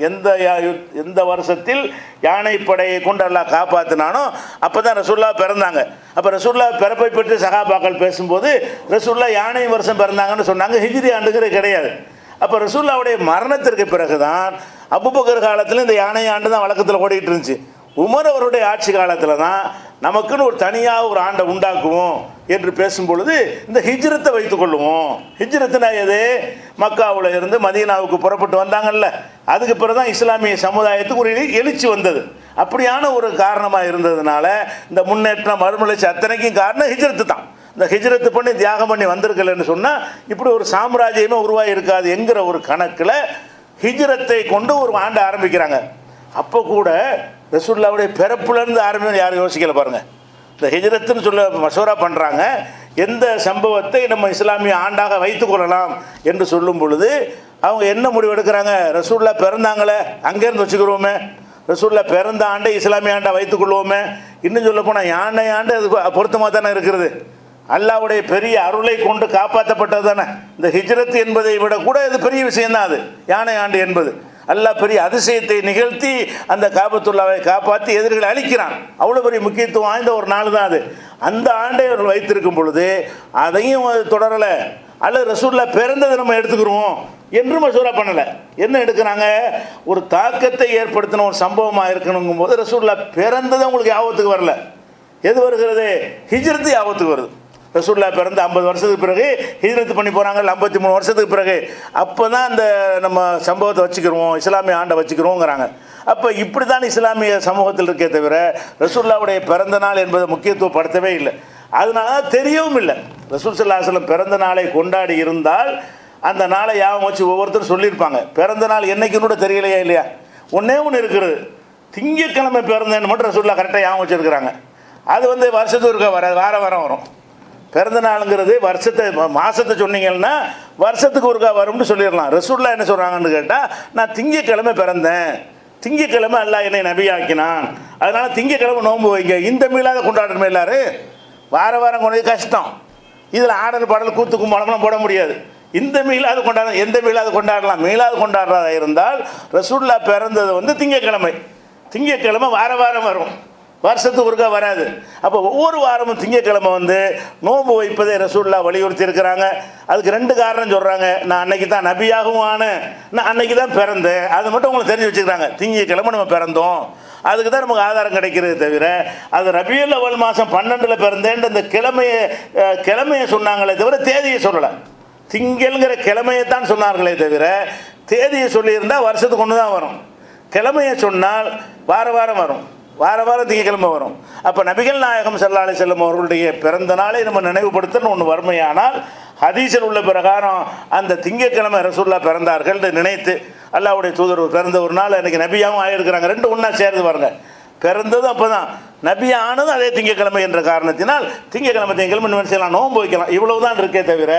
எந்த வருஷத்தில் யானைப்படையை கொண்டு அல்லாஹ் காப்பாற்றினானோ அப்போ தான் ரசூல்லா பிறந்தாங்க. அப்போ ரசூல்லா பிறப்பை பற்றி சஹாபாக்கள் பேசும்போது ரசூல்லா யானை வருஷம் பிறந்தாங்கன்னு சொன்னாங்க, ஹிஜ்ரி ஆண்டுங்கிறது கிடையாது. அப்போ ரசூல்லாவுடைய மரணத்திற்கு பிறகு தான் அபூபக்கர் காலத்தில் இந்த யானை ஆண்டு தான் வழக்கத்தில் ஓடிக்கிட்டு இருந்துச்சு. உமர் அவருடைய ஆட்சி காலத்தில் தான் நமக்குன்னு ஒரு தனியாக ஒரு ஆண்டை உண்டாக்குவோம் என்று பேசும்பொழுது இந்த ஹிஜ்ரத்தை வைத்துக் கொள்ளுவோம். ஹிஜ்ரத்துனா எது? மக்காவில் இருந்து மதீனாவுக்கு புறப்பட்டு வந்தாங்கல்ல, அதுக்கு பிறகு தான் இஸ்லாமிய சமுதாயத்துக்கு ஒரு எழுச்சி வந்தது. அப்படியான ஒரு காரணமாக இருந்ததுனால இந்த முன்னேற்றம் மறுமலர்ச்சி அத்தனைக்கும் காரணம் ஹிஜ்ரத்து தான். இந்த ஹிஜ்ரத்து பண்ணி தியாகம் பண்ணி வந்திருக்கலன்னு சொன்னால் இப்படி ஒரு சாம்ராஜ்யமே உருவாகி இருக்காது என்கிற ஒரு கணக்கில் ஹிஜ்ரத்தை கொண்டு ஒரு ஆண்டை ஆரம்பிக்கிறாங்க. அப்போ கூட ரசூலுல்லாவுடைய பிறப்புலேருந்து ஆரம்பிச்சு யாரும் யோசிக்கல பாருங்கள். இந்த ஹிஜ்ரத்துன்னு சொல்ல மசோரா பண்ணுறாங்க. எந்த சம்பவத்தை நம்ம இஸ்லாமிய ஆண்டாக வைத்துக் கொள்ளலாம் என்று சொல்லும் பொழுது அவங்க என்ன முடிவு எடுக்கிறாங்க? ரசூலுல்லா பிறந்தாங்களே அங்கேருந்து வச்சுக்கிறோமே, ரசூலுல்லா பிறந்த ஆண்டை இஸ்லாமிய ஆண்டை வைத்துக் கொள்வோமே. இன்னும் சொல்ல போனால் யானை ஆண்டு அது பொருத்தமாக தானே இருக்கிறது. அல்லாஹ்வுடைய பெரிய அருளை கொண்டு காப்பாற்றப்பட்டது தானே இந்த ஹிஜ்ரத் என்பதை விட கூட இது பெரிய விஷயம்தான். அது யானை ஆண்டு என்பது அல்லாஹ் பெரிய அதிசயத்தை நிகழ்த்தி அந்த காபத்துல்லாவை காப்பாற்றி எதிரிகளை அழிக்கிறான். அவ்வளோ பெரிய முக்கியத்துவம் வாய்ந்த ஒரு நாள் தான் அது. அந்த ஆண்டை அவர்கள் வைத்திருக்கும் பொழுது அதையும் தொடரலை, அல்லது ரசூலுல்லா பிறந்ததை நம்ம எடுத்துக்கிறோம் என்று மசூரா பண்ணலை. என்ன எடுக்கிறாங்க? ஒரு தாக்கத்தை ஏற்படுத்தின ஒரு சம்பவமாக இருக்கணுங்கும் போது ரசூலுல்லா பிறந்ததை உங்களுக்கு யாபத்துக்கு வரல. எது வருகிறது? ஹிஜ்ரத்து யாபத்துக்கு வருது. ரசூலுல்லா பிறந்து 50 வருஷத்துக்கு பிறகு ஹிஜ்ரத் பண்ணி போகிறாங்க, 53 வருஷத்துக்கு பிறகு. அப்போ தான் அந்த நம்ம சம்பவத்தை வச்சுக்கிறோம், இஸ்லாமிய ஆண்டை வச்சுக்கிறோங்கிறாங்க. அப்போ இப்படி தான் இஸ்லாமிய சமூகத்தில் இருக்கே தவிர ரசூலுல்லாவுடைய பிறந்த நாள் என்பதை முக்கியத்துவப்படுத்தவே இல்லை. அதனால தான் தெரியவும் இல்லை. ரசூல் ஸல்லல்லாஹு அலைஹி வஸல்லம் பிறந்த நாளை கொண்டாடி இருந்தால் அந்த நாளை யாவும் வச்சு ஒவ்வொருத்தரும் சொல்லியிருப்பாங்க. பிறந்த நாள் என்னைக்குன்னு கூட தெரியலையா இல்லையா? ஒன்றே ஒன்று இருக்கிறது, திங்கக்கிழமை பிறந்தேன்னு மட்டும் ரசூலுல்லாஹ் கரெக்டாக யாவும் வச்சுருக்கிறாங்க. அது வருஷத்துக்கு இருக்க வராது, வாரம் வரும். பிறந்த நாளுங்கிறது மாதத்தை சொன்னீங்கன்னா வருஷத்துக்கு ஒருக்கா வரும்னு சொல்லிடலாம். ரசூலுல்லாஹ் என்ன சொல்கிறாங்கன்னு கேட்டால், நான் திங்கக்கிழமை பிறந்தேன், திங்கக்கிழமை அல்லாஹ் என்னை நபியாக்கினான், அதனால் திங்கக்கிழமை நோன்பு வைங்க. இந்த மீளாத கொண்டாடணுமே எல்லாரும். வாரம் கொண்டு கஷ்டம். இதில் ஆடல் பாடல் கூத்து கும்பாலம்லாம் போட முடியாது. இந்த மீளாது கொண்டாட எந்த மீளாது கொண்டாடலாம். மீளாது கொண்டாடுறதா இருந்தால் ரசூலுல்லாஹ் பிறந்தது திங்கக்கிழமை வாரம் வரும், வருஷத்துக்கு ஒருக்கா வராது. அப்போ ஒவ்வொரு வாரமும் திங்கக்கிழமை நோன்பு வைப்பதை ரசூலுல்லாஹ் வலியுறுத்தி இருக்கிறாங்க. அதுக்கு 2 காரணம் சொல்கிறாங்க. நான் அன்னைக்கு தான் நபியாகவும் ஆனேன், நான் அன்னைக்கு தான் பிறந்தேன். அது மட்டும் உங்களுக்கு தெரிஞ்சு வச்சுக்கிறாங்க. திங்கக்கிழமை நம்ம பிறந்தோம், அதுக்கு தான் நமக்கு ஆதாரம் கிடைக்கிறது தவிர அது ரபியுல் அவ்வல் மாதம் 12 பிறந்தேன் அந்த கிழமையை சொன்னாங்களே தவிர தேதியை சொல்லலை. திங்கள்ங்கிற கிழமையை தான் சொன்னார்களே தவிர தேதியை சொல்லியிருந்தால் வருஷத்துக்கு ஒன்று தான் வரும். கிழமையை சொன்னால் வாரம் வரும், வாரம் திங்கக்கிழமை வரும். அப்போ நபிகள் நாயகம் ஸல்லல்லாஹு அலைஹி வஸல்லம் அவர்களுடைய பிறந்த நாளை நம்ம நினைவுபடுத்தணும் ஒன்று வறுமையானால் ஹதீஸில் உள்ள பிரகாரம் அந்த திங்கக்கிழமை ரசூலுல்லாஹ் பிறந்தார்கள் நினைத்து அல்லாஹ்வுடைய தூதர் பிறந்த ஒரு நாள் அன்றைக்கி நபியாகவும் ஆகியிருக்கிறாங்க. 2 ஒன்றா சேர்ந்து பாருங்க. பிறந்ததும் அப்போ தான், நபி ஆனதும் அதே திங்கக்கிழமை என்ற காரணத்தினால் திங்கக்கிழமை என்ன செய்யலாம்? நோன்பு வைக்கலாம். இவ்வளவு தான் இருக்கே தவிர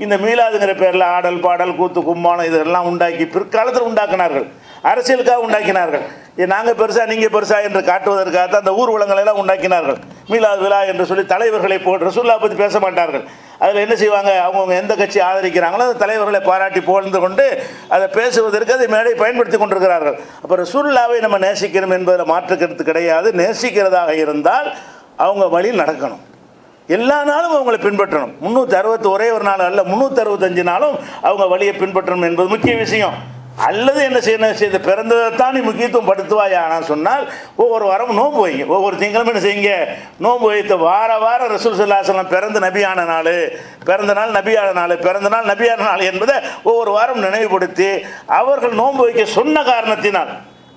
இந்த மீலாதுங்கிற பேரில் ஆடல் பாடல் கூத்து கும்மானம் இதெல்லாம் உண்டாக்கி பிற்காலத்தில் உண்டாக்கினார்கள், அரசியலுக்காக உண்டாக்கினார்கள். நாங்கள் பெருசா நீங்கள் பெருசா என்று காட்டுவதற்காக தான் அந்த ஊர்வலங்களை எல்லாம் உண்டாக்கினார்கள். மீலாது விழா என்று சொல்லி தலைவர்களை போட்டு ரசூலுல்லாஹ் பற்றி பேச மாட்டார்கள். அதில் என்ன செய்வாங்க? அவங்கவுங்க எந்த கட்சி ஆதரிக்கிறாங்களோ அந்த தலைவர்களை பாராட்டி புகழ்ந்து கொண்டு அதை பேசுவதற்கு அதை மேடை பயன்படுத்தி கொண்டிருக்கிறார்கள். அப்போ ரசூலுல்லாஹ்வை நம்ம நேசிக்கணும் என்பதில் மாற்று கருத்து கிடையாது. நேசிக்கிறதாக இருந்தால் அவங்க வழி நடக்கணும், எல்லா நாளும் அவங்களை பின்பற்றணும். 360 ஒரே ஒரு நாள் அல்ல, 365 நாளும் அவங்க வழியை பின்பற்றணும் என்பது முக்கிய விஷயம். அல்லது என்ன செய்யணும்? பிறந்ததை தான் நீ முக்கியத்துவம் படுத்துவாயா ஆனால் சொன்னால் ஒவ்வொரு வாரமும் நோன்பு வைங்க, ஒவ்வொரு திங்களும் என்ன செய்யுங்க? நோன்பு வைத்து வாரம் ரசூல் ஸல்லல்லாஹு அலைஹி வஸல்லம் பிறந்த நபியான நாள், பிறந்த நாள் நபியான நாள், பிறந்த நாள் நபியான நாள் என்பதை ஒவ்வொரு வாரம் நினைவுபடுத்தி அவர்கள் நோன்பு வைக்க சொன்ன காரணத்தினால்,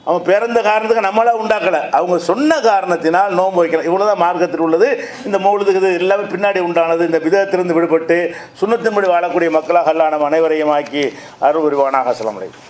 அவங்க பிறந்த காரணத்துக்கு நம்மளாக உண்டாக்கலை, அவங்க சொன்ன காரணத்தினால் நோன்பு வைக்கலாம். இவ்வளோதான் மார்க்கத்தில் உள்ளது. இந்த மௌலிதுக்கு இது எல்லாமே பின்னாடி உண்டானது. இந்த விதத்திலிருந்து விடுபட்டு சுன்னத்தின்படி வாழக்கூடிய மக்களாக அல்லாஹ் நம் அனைவரையும் ஆக்கி அருள் புரிவானாக. அஸ்ஸலாமு அலைக்கும்.